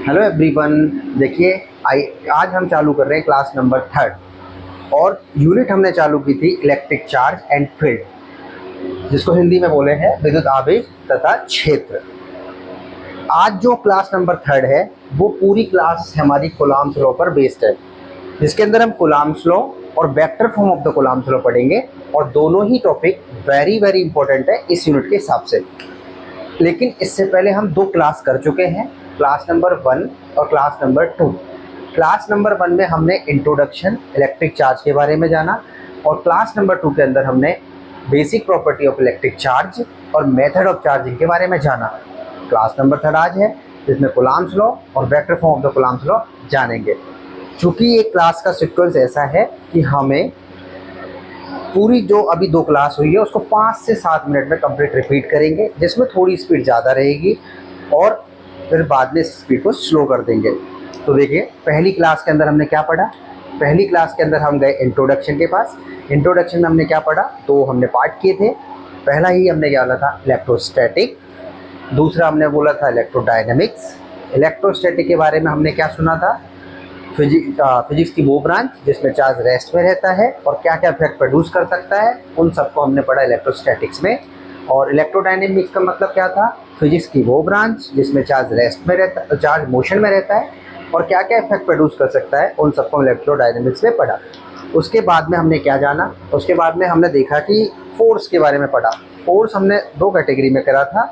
Hello everyone. देखिए, आज हम चालू कर रहे हैं क्लास नंबर 3 और यूनिट हमने चालू की थी इलेक्ट्रिक चार्ज एंड फील्ड, जिसको हिंदी में बोले हैं विद्युत आवेश तथा क्षेत्र। आज जो क्लास नंबर 3 है वो पूरी क्लास हमारी कूलॉम्स लॉ पर बेस्ड है, जिसके अंदर हम कूलॉम्स लॉ और vector form of the Coulomb's law पढ़ेंगे और दोनों ही टॉपिक वेरी वेरी इंपॉर्टेंट है इस यूनिट के हिसाब से। लेकिन इससे पहले हम 2 क्लास कर चुके हैं, क्लास नंबर 1 और क्लास नंबर 2। क्लास नंबर 1 में हमने इंट्रोडक्शन इलेक्ट्रिक चार्ज के बारे में जाना और क्लास नंबर 2 के अंदर हमने basic property of electric charge और मेथड ऑफ चार्जिंग के बारे में जाना। क्लास नंबर 3 आज है, जिसमें कूलॉम्स लॉ और vector form of the Coulomb's law जानेंगे। चूँकि ये क्लास का सीक्वेंस ऐसा है कि हमें पूरी जो अभी 2 क्लास हुई है उसको 5 से 7 मिनट में कंप्लीट रिपीट करेंगे, जिसमें थोड़ी स्पीड ज़्यादा रहेगी और फिर बाद में स्पीड को स्लो कर देंगे। तो देखिए, पहली क्लास के अंदर हमने क्या पढ़ा। पहली क्लास के अंदर हम गए इंट्रोडक्शन के पास। इंट्रोडक्शन में हमने क्या पढ़ा, 2 हमने पार्ट किए थे। पहला ही हमने क्या बोला था, इलेक्ट्रोस्टैटिक। दूसरा हमने बोला था इलेक्ट्रोडायनेमिक्स। इलेक्ट्रोस्टैटिक के बारे में हमने क्या सुना था, फिजिक्स की वो ब्रांच जिसमें चार्ज रेस्ट में रहता है और क्या क्या इफेक्ट प्रोड्यूस कर सकता है, उन सबको हमने पढ़ा इलेक्ट्रोस्टैटिक्स में। और इलेक्ट्रोडायनेमिक्स का मतलब क्या था, फिजिक्स की वो ब्रांच जिसमें चार्ज रेस्ट में रहता, चार्ज मोशन में रहता है और क्या क्या इफेक्ट प्रोड्यूस कर सकता है, उन सबको इलेक्ट्रोडायनेमिक्स में पढ़ा। उसके बाद में हमने क्या जाना, उसके बाद में हमने देखा कि फोर्स के बारे में पढ़ा। फोर्स हमने 2 कैटेगरी में करा था,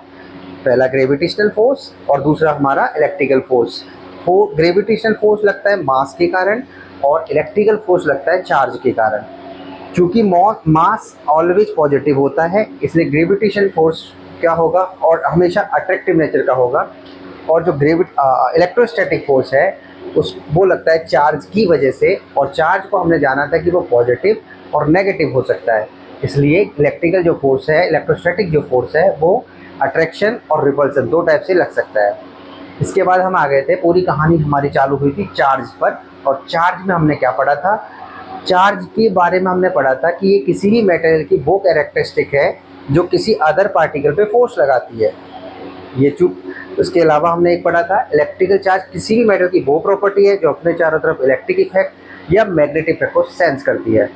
पहला ग्रेविटेशनल फोर्स और दूसरा हमारा इलेक्ट्रिकल फोर्स। ग्रेविटेशनल फोर्स लगता है मास के कारण और इलेक्ट्रिकल फोर्स लगता है चार्ज के कारण। क्योंकि मास ऑलवेज पॉजिटिव होता है, इसलिए ग्रेविटेशनल फोर्स क्या होगा और हमेशा अट्रैक्टिव नेचर का होगा। और जो इलेक्ट्रोस्टैटिक फोर्स है वो लगता है चार्ज की वजह से, और चार्ज को हमने जाना था कि वो पॉजिटिव और नेगेटिव हो सकता है। इसलिए इलेक्ट्रिकल जो फोर्स है, इलेक्ट्रोस्टैटिक जो फोर्स है, वो अट्रैक्शन और रिपल्सन 2 टाइप से लग सकता है। इसके बाद हम आ गए थे, पूरी कहानी हमारी चालू हुई थी चार्ज पर। और चार्ज में हमने क्या पढ़ा था, चार्ज के बारे में हमने पढ़ा था कि ये किसी भी मटेरियल की वो कैरेक्टरिस्टिक है जो किसी अदर पार्टिकल पे फोर्स लगाती है। ये चूक उसके अलावा हमने एक पढ़ा था, इलेक्ट्रिकल चार्ज किसी भी मटेरियल की वो प्रॉपर्टी है जो अपने चारों तरफ इलेक्ट्रिक इफेक्ट या मैग्नेटिक इफेक्ट को सेंस करती है।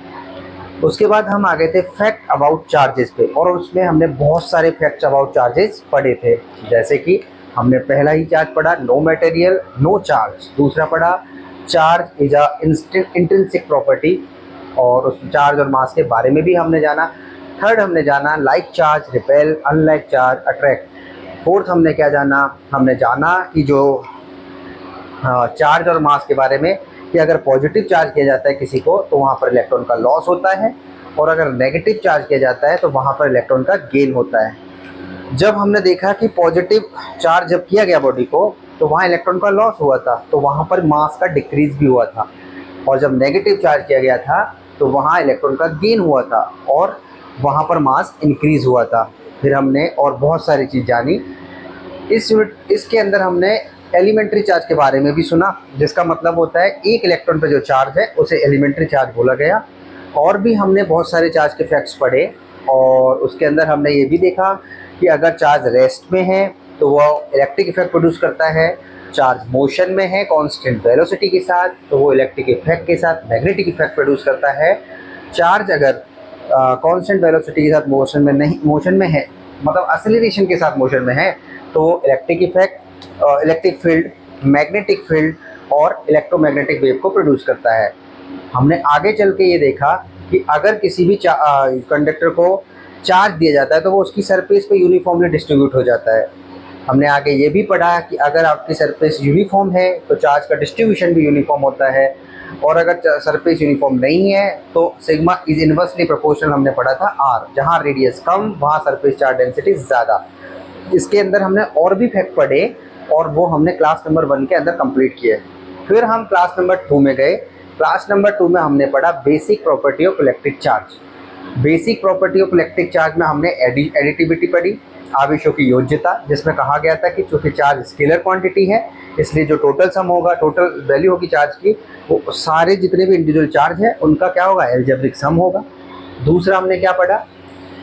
उसके बाद हम आ गए थे फैक्ट अबाउट चार्जेस पे, और उसमें हमने बहुत सारे फैक्ट्स अबाउट चार्जेस पढ़े थे। जैसे कि हमने पहला ही चार्ज पढ़ा, नो मटेरियल नो चार्ज। दूसरा पढ़ा, charge is a intrinsic property, और उस चार्ज और मास के बारे में भी हमने जाना। थर्ड हमने जाना like charge repel, unlike charge attract. Fourth हमने क्या जाना, हमने जाना कि जो चार्ज और मास के बारे में, कि अगर पॉजिटिव चार्ज किया जाता है किसी को तो वहाँ पर इलेक्ट्रॉन का लॉस होता है, और अगर नेगेटिव चार्ज किया जाता है तो वहाँ पर इलेक्ट्रॉन का गेन होता है। जब हमने देखा कि पॉजिटिव चार्ज जब किया गया बॉडी को तो वहाँ इलेक्ट्रॉन का लॉस हुआ था, तो वहाँ पर मास का डिक्रीज भी हुआ था। और जब नेगेटिव चार्ज किया गया था तो वहाँ इलेक्ट्रॉन का गेन हुआ था और वहाँ पर मास इंक्रीज हुआ था। फिर हमने और बहुत सारी चीज़ जानी। इसके अंदर हमने एलिमेंट्री चार्ज के बारे में भी सुना, जिसका मतलब होता है एक इलेक्ट्रॉन पर जो चार्ज है उसे एलिमेंट्री चार्ज बोला गया। और भी हमने बहुत सारे चार्ज के फैक्ट्स पढ़े, और उसके अंदर हमने ये भी देखा कि अगर चार्ज रेस्ट में है तो वो इलेक्ट्रिक इफेक्ट प्रोड्यूस करता है, चार्ज मोशन में है कांस्टेंट वेलोसिटी के साथ तो वो इलेक्ट्रिक इफेक्ट के साथ मैग्नेटिक इफेक्ट प्रोड्यूस करता है। चार्ज अगर कांस्टेंट वेलोसिटी के साथ मोशन में है, मतलब एक्सेलरेशन के साथ मोशन में है, तो electric effect, electric field, magnetic field और इलेक्ट्रोमैग्नेटिक वेव को प्रोड्यूस करता है। हमने आगे चल के ये देखा कि अगर किसी भी कंडक्टर को चार्ज दिया जाता है तो वो उसकी सरफेस पे यूनिफॉर्मली डिस्ट्रीब्यूट हो जाता है। हमने आगे ये भी पढ़ा कि अगर आपकी सरफेस यूनिफॉर्म है तो चार्ज का डिस्ट्रीब्यूशन भी यूनिफॉर्म होता है, और अगर सरफेस यूनिफॉर्म नहीं है तो सिग्मा इज इन्वर्सली प्रोपोर्शनल हमने पढ़ा था आर, जहाँ रेडियस कम वहाँ सरफेस चार्ज डेंसिटी ज़्यादा। इसके अंदर हमने और भी फैक्ट पढ़े और वो हमने क्लास नंबर 1 के अंदर कंप्लीट किए। फिर हम क्लास नंबर 2 में गए। क्लास नंबर 2 में हमने पढ़ा basic property of electric charge. Basic property of electric charge में हमने एडिटिविटी पढ़ी, आवेशों की योज्यता, जिसमें कहा गया था कि चूंकि चार्ज स्केलर क्वांटिटी है इसलिए जो टोटल सम होगा, टोटल वैल्यू होगी चार्ज की, वो सारे जितने भी इंडिविजुअल चार्ज है उनका क्या होगा, एल्जेब्रिक सम होगा। दूसरा हमने क्या पढ़ा,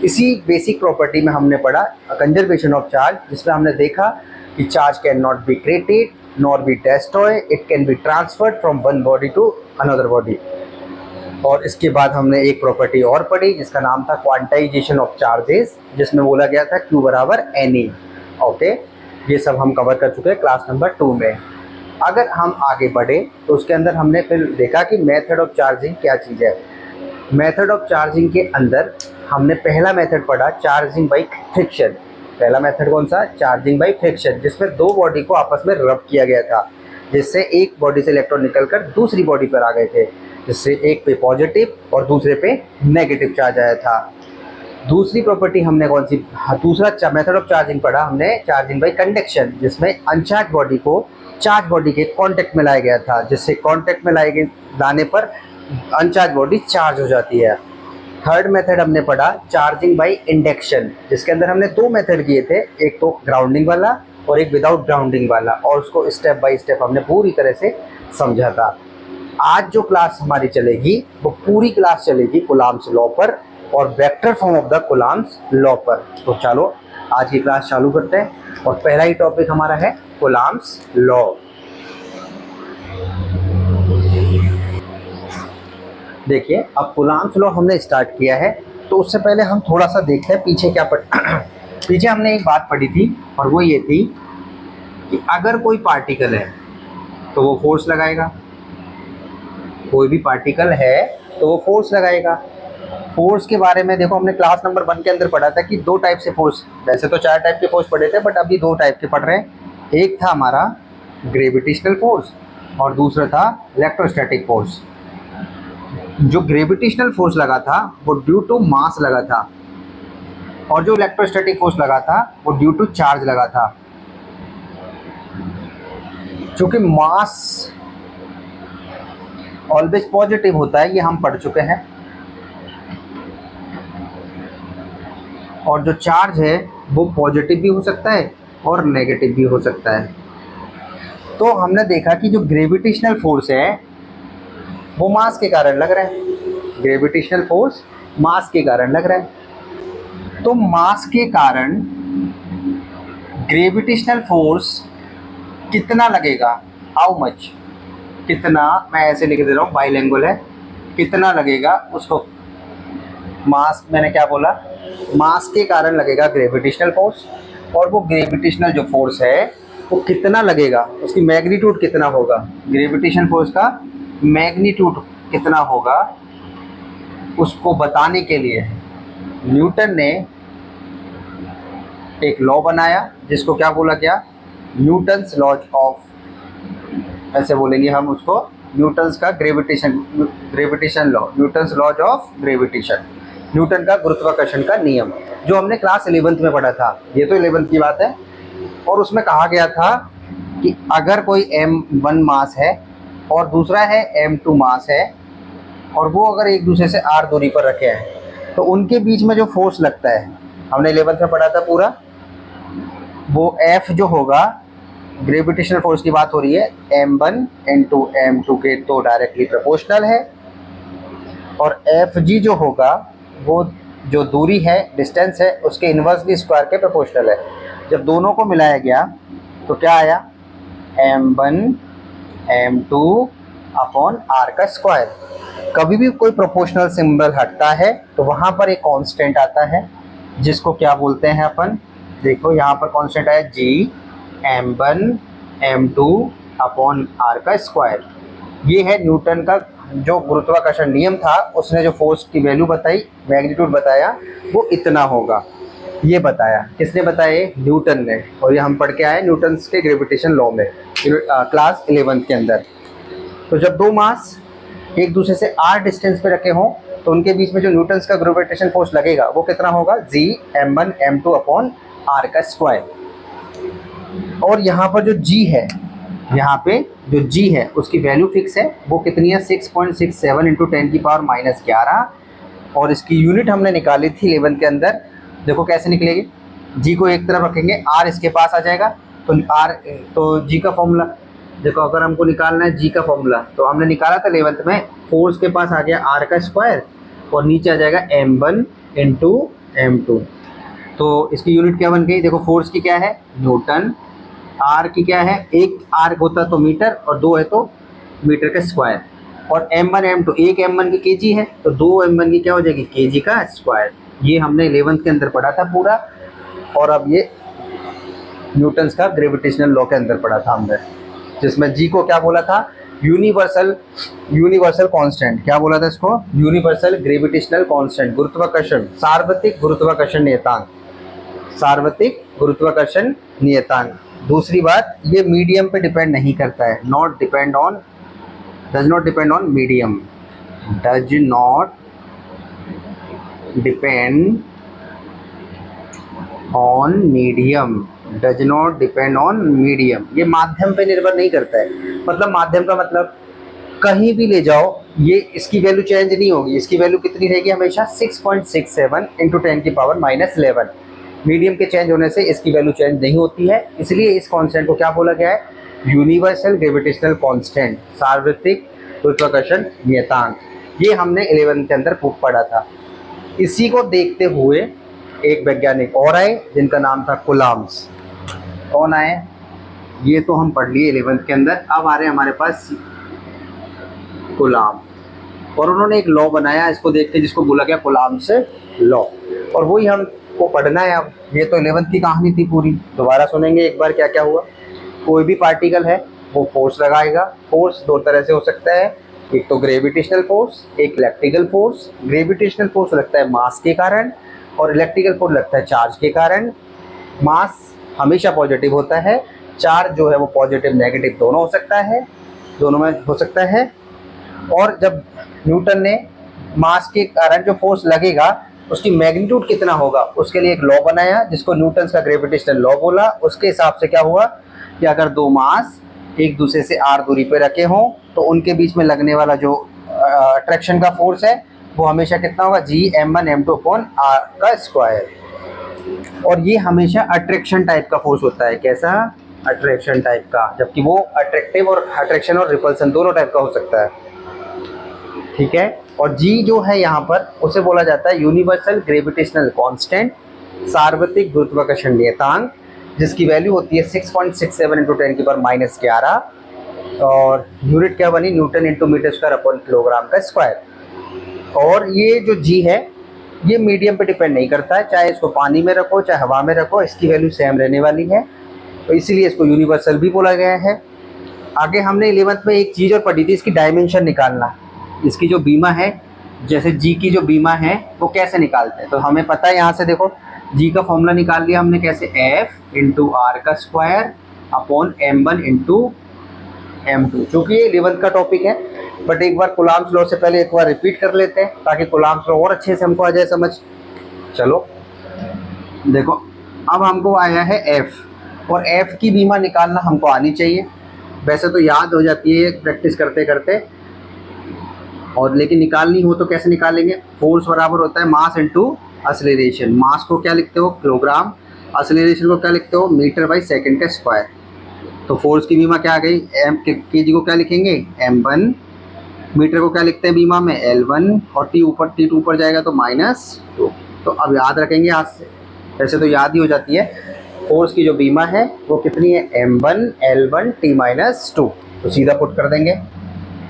इसी बेसिक प्रॉपर्टी में हमने पढ़ा कंजर्वेशन ऑफ चार्ज, जिसमें हमने देखा कि charge can not be created nor be destroy, it can be transferred from one body to another body. और इसके बाद हमने एक प्रॉपर्टी और पढ़ी जिसका नाम था क्वांटाइजेशन ऑफ चार्जेस, जिसमें बोला गया था Q बराबर NE। ओके, ये सब हम कवर कर चुके हैं क्लास नंबर 2 में। अगर हम आगे बढ़े तो उसके अंदर हमने फिर देखा कि मेथड ऑफ चार्जिंग क्या चीज़ है। मेथड ऑफ चार्जिंग के अंदर हमने पहला मेथड पढ़ा चार्जिंग बाई फ्रिक्शन। पहला मेथड कौन सा? चार्जिंग बाई फ्रिक्शन, जिसमें दो बॉडी को आपस में रब किया गया था, जिससे एक बॉडी से इलेक्ट्रॉन निकलकर दूसरी बॉडी पर आ गए थे, जिससे एक पे पॉजिटिव और दूसरे पे नेगेटिव चार्ज आया था। दूसरी प्रॉपर्टी हमने कौन सी? दूसरा मेथड ऑफ चार्जिंग पढ़ा हमने चार्जिंग बाई कंडक्शन, जिसमें अनचार्ज बॉडी को चार्ज बॉडी के कांटेक्ट में लाया गया था, जिससे कांटेक्ट में लाने पर अनचार्ज बॉडी चार्ज हो जाती है। थर्ड मेथड हमने पढ़ा चार्जिंग बाई इंडक्शन, जिसके अंदर हमने दो मेथड किए थे, एक तो ग्राउंडिंग वाला और एक विदाउट ग्राउंडिंग वाला, और उसको स्टेप बाय स्टेप हमने पूरी तरह से समझा था। आज जो क्लास हमारी चलेगी वो पूरी क्लास चलेगी कूलम्ब्स लॉ पर और vector form of the Coulomb's law पर। तो चलो आज की क्लास चालू करते हैं, और पहला ही टॉपिक हमारा है कूलम्ब्स लॉ। देखिए, अब कूलम्ब्स लॉ हमने स्टार्ट किया है, तो उससे पहले हम थोड़ा सा देखते हैं पीछे क्या पीछे हमने एक बात पढ़ी थी, और वो ये थी कि अगर कोई पार्टिकल है तो वो फोर्स लगाएगा। कोई भी पार्टिकल है तो वो फोर्स लगाएगा। फोर्स के बारे में देखो, हमने क्लास नंबर 1 के अंदर पढ़ा था कि दो टाइप से फोर्स, वैसे तो 4 टाइप के फोर्स पढ़े थे, बट अभी 2 टाइप के पढ़ रहे हैं। एक था हमारा ग्रेविटेशनल फोर्स और दूसरा था इलेक्ट्रोस्टैटिक फोर्स। जो ग्रेविटेशनल फोर्स लगा था वो ड्यू टू मास लगा था, और जो इलेक्ट्रोस्टैटिक फोर्स लगा था वो ड्यू टू चार्ज लगा था। चूंकि मास ऑलवेज पॉजिटिव होता है, ये हम पढ़ चुके हैं, और जो चार्ज है वो पॉजिटिव भी हो सकता है और नेगेटिव भी हो सकता है। तो हमने देखा कि जो ग्रेविटेशनल फोर्स है वो मास के कारण लग रहा है। ग्रेविटेशनल फोर्स मास के कारण लग रहा है। तो मास के कारण ग्रेविटेशनल फोर्स कितना लगेगा? How much? कितना, मैं ऐसे लिख दे रहा हूँ, बाइलिंगुअल है, कितना लगेगा उसको। मास, मैंने क्या बोला? मास के कारण लगेगा ग्रेविटेशनल फोर्स, और वो ग्रेविटेशनल जो फोर्स है वो कितना लगेगा, उसकी मैग्नीट्यूड कितना होगा, ग्रेविटेशनल फोर्स का मैग्नीट्यूड कितना होगा, उसको बताने के लिए न्यूटन ने एक लॉ बनाया, जिसको क्या बोला गया? न्यूटन्स लॉज ऑफ, ऐसे बोलेंगे हम उसको, न्यूटन्स का gravitation law, Newton's laws of gravitation, Newton का गुरुत्वाकर्षण का नियम, जो हमने क्लास 11th में पढ़ा था। ये तो 11th की बात है। और उसमें कहा गया था कि अगर कोई m1 मास है और दूसरा है m2 मास है, और वो अगर एक दूसरे से r दूरी पर रखे हैं, तो उनके बीच में जो फोर्स लगता है, हमने 11th में पढ़ा था पूरा, वो F जो होगा, ग्रेविटेशनल फोर्स की बात हो रही है, m1 into m2 के तो डायरेक्टली प्रोपोर्शनल है, और Fg जो होगा वो जो दूरी है, डिस्टेंस है, उसके इन्वर्सली स्क्वायर के प्रोपोर्शनल है। जब दोनों को मिलाया गया तो क्या आया? m1 m2 अपॉन r का स्क्वायर। कभी भी कोई प्रोपोर्शनल सिंबल हटता है तो वहाँ पर एक कांस्टेंट आता है, जिसको क्या बोलते हैं अपन? देखो यहाँ पर कांस्टेंट आया g m1 m2 upon r का स्क्वायर। ये है न्यूटन का जो गुरुत्वाकर्षण नियम था, उसने जो फोर्स की वैल्यू बताई, मैग्नीट्यूड बताया, वो इतना होगा। ये बताया, किसने बताया? न्यूटन ने। और ये हम पढ़ के आए न्यूटन्स के ग्रेविटेशन लॉ में क्लास 11th के अंदर। तो जब दो मास एक दूसरे से r डिस्टेंस पे रखे हों, तो उनके बीच में जो न्यूटन्स का ग्रेविटेशन फोर्स लगेगा वो कितना होगा? g m1 m2 upon r का स्क्वायर। और यहाँ पर जो g है, यहाँ पे जो g है उसकी वैल्यू फिक्स है, वो कितनी है? 6.67 इंटू 10 की पावर -11, और इसकी यूनिट हमने निकाली थी 11th के अंदर। देखो कैसे निकलेगी? g को एक तरफ रखेंगे, r इसके पास आ जाएगा, तो r, तो g का फॉर्मूला देखो, अगर हमको निकालना है g का फॉर्मूला, तो हमने निकाला था 11th में, फोर्स के पास आ गया r का स्क्वायर, और नीचे आ जाएगा m1 इंटू m2। तो इसकी यूनिट क्या बन गई, देखो फोर्स की क्या है न्यूटन, आर की क्या है, एक आर होता तो मीटर और दो है तो मीटर का स्क्वायर, और m1 m2, एक m1 की केजी है तो दो m1 की क्या हो जाएगी केजी का स्क्वायर। ये हमने 11th के अंदर पढ़ा था पूरा, और अब ये न्यूटन्स का ग्रेविटेशनल लॉ के अंदर पढ़ा था हमने, जिसमें जी को क्या बोला था यूनिवर्सल, यूनिवर्सल कांस्टेंट, क्या बोला था इसको यूनिवर्सल ग्रेविटेशनल कांस्टेंट, गुरुत्वाकर्षण, सार्वत्रिक गुरुत्वाकर्षण नियतांक, सार्वत्रिक गुरुत्वाकर्षण नियतांक। दूसरी बात, ये मीडियम पे डिपेंड नहीं करता है, not depend on, does not depend on medium, does not depend on medium, does not depend on medium, ये माध्यम पे निर्भर नहीं करता है। मतलब माध्यम का मतलब कहीं भी ले जाओ ये इसकी वैल्यू चेंज नहीं होगी, इसकी वैल्यू कितनी रहेगी हमेशा 6.67 इंटू 10⁻⁻11। मीडियम के चेंज होने से इसकी वैल्यू चेंज नहीं होती है, इसलिए इस कांस्टेंट को क्या बोला गया है यूनिवर्सल ग्रेविटेशनल कांस्टेंट, सार्वत्रिक गुरुत्वाकर्षण नियतांक। ये हमने 11 के अंदर पढ़ा था। इसी को देखते हुए एक वैज्ञानिक और आए जिनका नाम था कुलाम्स। कौन आए, ये तो हम पढ़ लिए 11th के अंदर। अब आ रहे हैं हमारे पास कुलाम, और उन्होंने एक लॉ बनाया इसको देख के जिसको बोला गया कुलाम्स लॉ, और वही हमको पढ़ना है। अब ये तो 11th की कहानी थी पूरी, दोबारा सुनेंगे एक बार क्या क्या हुआ। कोई भी पार्टिकल है वो फोर्स लगाएगा, फोर्स दो तरह से हो सकता है, एक तो ग्रेविटेशनल फोर्स, एक इलेक्ट्रिकल फोर्स। ग्रेविटेशनल फोर्स लगता है मास के कारण और इलेक्ट्रिकल फोर्स लगता है चार्ज के कारण। मास हमेशा पॉजिटिव होता है, चार्ज जो है वो पॉजिटिव नेगेटिव दोनों हो सकता है, दोनों में हो सकता है। और जब न्यूटन ने मास के कारण जो फोर्स लगेगा उसकी मैग्नीट्यूड कितना होगा उसके लिए एक लॉ बनाया जिसको न्यूटन का ग्रेविटेशनल लॉ बोला। उसके हिसाब से क्या हुआ कि अगर दो मास एक दूसरे से r दूरी पे रखे हों तो उनके बीच में लगने वाला जो अट्रैक्शन का फोर्स है वो हमेशा कितना होगा g m1 m2 upon r का स्क्वायर। और ये हमेशा अट्रैक्शन टाइप का फोर्स होता है, कैसा अट्रैक्शन टाइप का, जबकि वो अट्रैक्टिव और अट्रैक्शन और रिपल्सन दोनों टाइप का हो सकता है, ठीक है। और g जो है यहाँ पर उसे बोला जाता है यूनिवर्सल ग्रेविटेशनल कांस्टेंट, सार्वत्रिक गुरुत्वाकर्षण नियतांक, जिसकी वैल्यू होती है 6.67 इंटू 10⁻⁻11, और यूनिट क्या बनी newton into metre square upon kilogram का स्क्वायर। और ये जो g है ये मीडियम पे डिपेंड नहीं करता है, चाहे इसको पानी में रखो चाहे हवा में रखो इसकी वैल्यू सेम रहने वाली है, तो इसीलिए इसको यूनिवर्सल भी बोला गया है। आगे हमने 11th में एक चीज़ और पढ़ी थी, इसकी डायमेंशन निकालना। इसकी जो बीमा है, जैसे जी की जो बीमा है वो कैसे निकालते हैं, तो हमें पता है यहाँ से देखो जी का फॉर्मूला निकाल लिया हमने कैसे, एफ इंटू आर का square upon m1 into m2, चूँकि ये 11th का टॉपिक है। बट एक बार कुलाम्स लॉ से पहले एक बार रिपीट कर लेते हैं ताकि कुलाम्स लॉ और अच्छे से हमको आ जाए समझ। चलो देखो, अब हमको आया है एफ, और एफ की बीमा निकालना हमको आनी चाहिए, वैसे तो याद हो जाती है प्रैक्टिस करते करते, और लेकिन निकालनी हो तो कैसे निकालेंगे। फोर्स बराबर होता है मास इंटू एक्सेलरेशन, मास को क्या लिखते हो किलोग्राम, एक्सेलरेशन को क्या लिखते हो मीटर बाई सेकंड का स्क्वायर। तो फोर्स की बीमा क्या आ गई, एम के जी को क्या लिखेंगे m1, मीटर को क्या लिखते हैं बीमा में L1, और T2 ऊपर जाएगा तो -2। तो अब याद रखेंगे हाथ से, वैसे तो याद ही हो जाती है। फोर्स की जो बीमा है वो कितनी है m1 L1 T-2, तो सीधा पुट कर देंगे।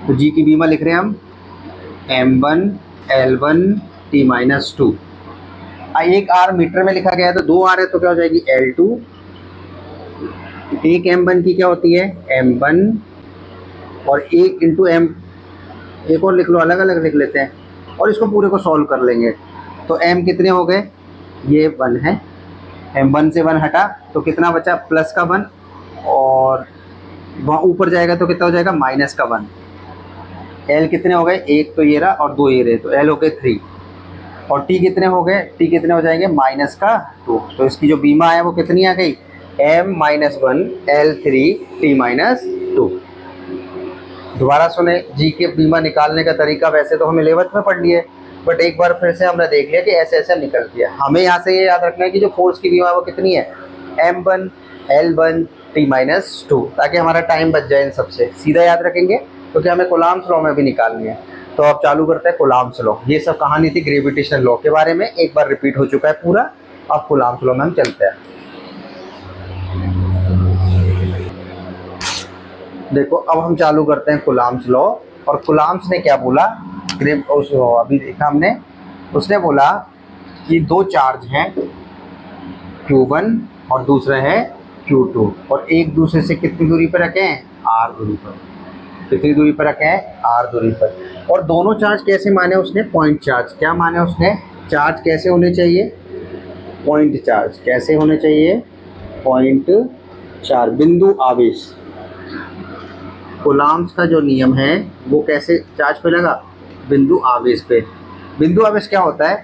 तो जी की बीमा लिख रहे हैं हम m1 L1 T-2, एक r मीटर में लिखा गया है तो दो r है तो क्या हो जाएगी L2, एक m1 की क्या होती है m1, और एक इंटू m, एक और लिख लो, अलग अलग लिख लेते हैं और इसको पूरे को सॉल्व कर लेंगे। तो m कितने हो गए, ये 1 है, m1 से 1 हटा तो कितना बचा प्लस का 1, और वहाँ ऊपर जाएगा तो कितना हो जाएगा माइनस का 1। l कितने हो गए, एक तो ये रहा और दो ये रहे, तो l हो गए 3, और t कितने हो गए, t कितने हो जाएंगे -2। तो इसकी जो बीमा है वो कितनी आ गई m-1 L3 T-2। दोबारा सुने, जी के बीमा निकालने का तरीका वैसे तो हमें 11th में पढ़ लिए, बट एक बार फिर से हमने देख लिया कि ऐसे ऐसे निकलती है। हमें यहाँ से ये याद रखना है कि जो फोर्स की बीमा है वो कितनी है m1 L1 T-2, ताकि हमारा टाइम बच जाए इन सबसे, सीधा याद रखेंगे क्योंकि हमें कूलम्ब्स लॉ में भी निकालनी है। तो अब चालू करते हैं कूलम्ब्स लॉ। ये सब कहानी थी ग्रेविटेशनल लॉ के बारे में, एक बार रिपीट हो चुका है पूरा। अब कूलम्ब्स लॉ में हम चलते हैं। देखो अब हम चालू करते हैं कूलम्ब्स लॉ। और कूलम्ब्स ने क्या बोला, अभी देखा हमने, उसने बोला कि दो चार्ज हैं Q1 और दूसरा है Q2, और एक दूसरे से कितनी दूरी पर रखे हैं, r दूरी पर। कितनी दूरी पर रखे हैं, r दूरी पर। और दोनों चार्ज कैसे माने उसने, पॉइंट चार्ज। क्या माने उसने, चार्ज कैसे होने चाहिए, पॉइंट चार्ज। कैसे होने चाहिए, पॉइंट चार्ज, बिंदु आवेश। कूलम्ब्स का जो नियम है वो कैसे चार्ज पे लगा, बिंदु आवेश पे। बिंदु आवेश क्या होता है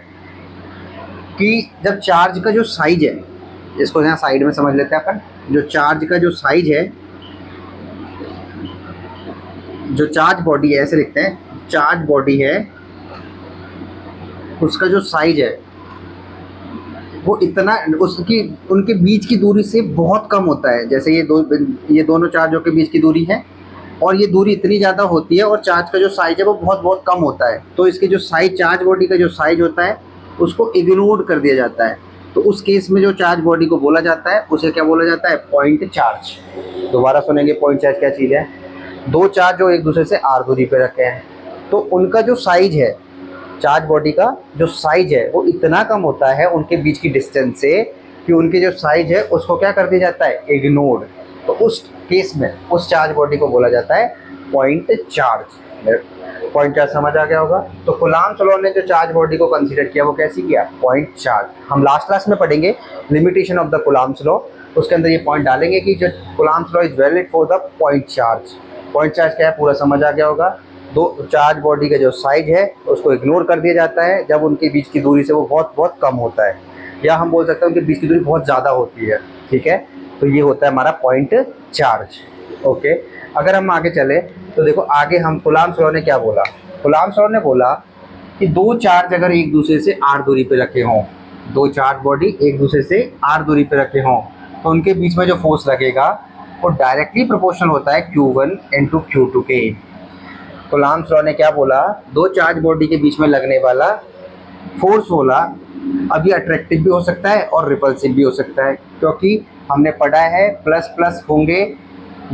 कि जब चार्ज का जो साइज है, इसको यहाँ साइड में समझ लेते हैं अपन, जो चार्ज का जो साइज है, जो चार्ज बॉडी है, ऐसे लिखते हैं, चार्ज बॉडी है उसका जो साइज है वो इतना, उसकी उनके बीच की दूरी से बहुत कम होता है। जैसे ये दोनों चार्जों के बीच की दूरी है, और ये दूरी इतनी ज़्यादा होती है, और चार्ज का जो साइज है वो बहुत बहुत कम होता है। तो इसके जो साइज, चार्ज बॉडी का जो साइज होता है उसको इग्नोर कर दिया जाता है। तो उस केस में जो चार्ज बॉडी को बोला जाता है उसे क्या बोला जाता है, पॉइंट चार्ज। दोबारा सुनेंगे, पॉइंट चार्ज क्या चीज़ है, दो चार्ज जो एक दूसरे से r दूरी पे रखे हैं, तो उनका जो साइज है, चार्ज बॉडी का जो साइज है वो इतना कम होता है उनके बीच की डिस्टेंस से, कि उनकी जो साइज है उसको क्या कर दिया जाता है, इग्नोर। तो उस केस में उस चार्ज बॉडी को बोला जाता है पॉइंट चार्ज। पॉइंट चार्ज समझ आ गया होगा। तो कूलम्ब्स लॉ ने जो चार्ज बॉडी को कंसीडर किया वो कैसी किया, पॉइंट चार्ज। हम लास्ट क्लास में पढ़ेंगे limitation of the Coulomb's law, उसके अंदर ये पॉइंट डालेंगे कि जो Coulomb's law is valid for the point charge. Point charge क्या है पूरा समझ आ गया होगा। दो चार्ज बॉडी का जो साइज है उसको इग्नोर कर दिया जाता है जब उनके बीच की दूरी से वो बहुत बहुत कम होता है, या हम बोल सकते हैं उनके बीच की दूरी बहुत ज़्यादा होती है। ठीक है, तो ये होता है हमारा पॉइंट चार्ज। ओके, अगर हम आगे चले तो देखो आगे हम कूलम्ब्स लॉ ने क्या बोला। कूलम्ब्स लॉ ने बोला कि दो चार्ज अगर एक दूसरे से r दूरी पे रखे हों, दो चार्ज बॉडी एक दूसरे से r दूरी पे रखे हों, तो उनके बीच में जो फोर्स लगेगा वो डायरेक्टली प्रोपोर्शनल होता है Q1 इंटू Q2 के। कूलम्ब्स लॉ ने क्या बोला, दो चार्ज बॉडी के बीच में लगने वाला फोर्स बोला, अभी अट्रैक्टिव भी हो सकता है और रिपल्सिव भी हो सकता है, क्योंकि हमने पढ़ा है प्लस प्लस होंगे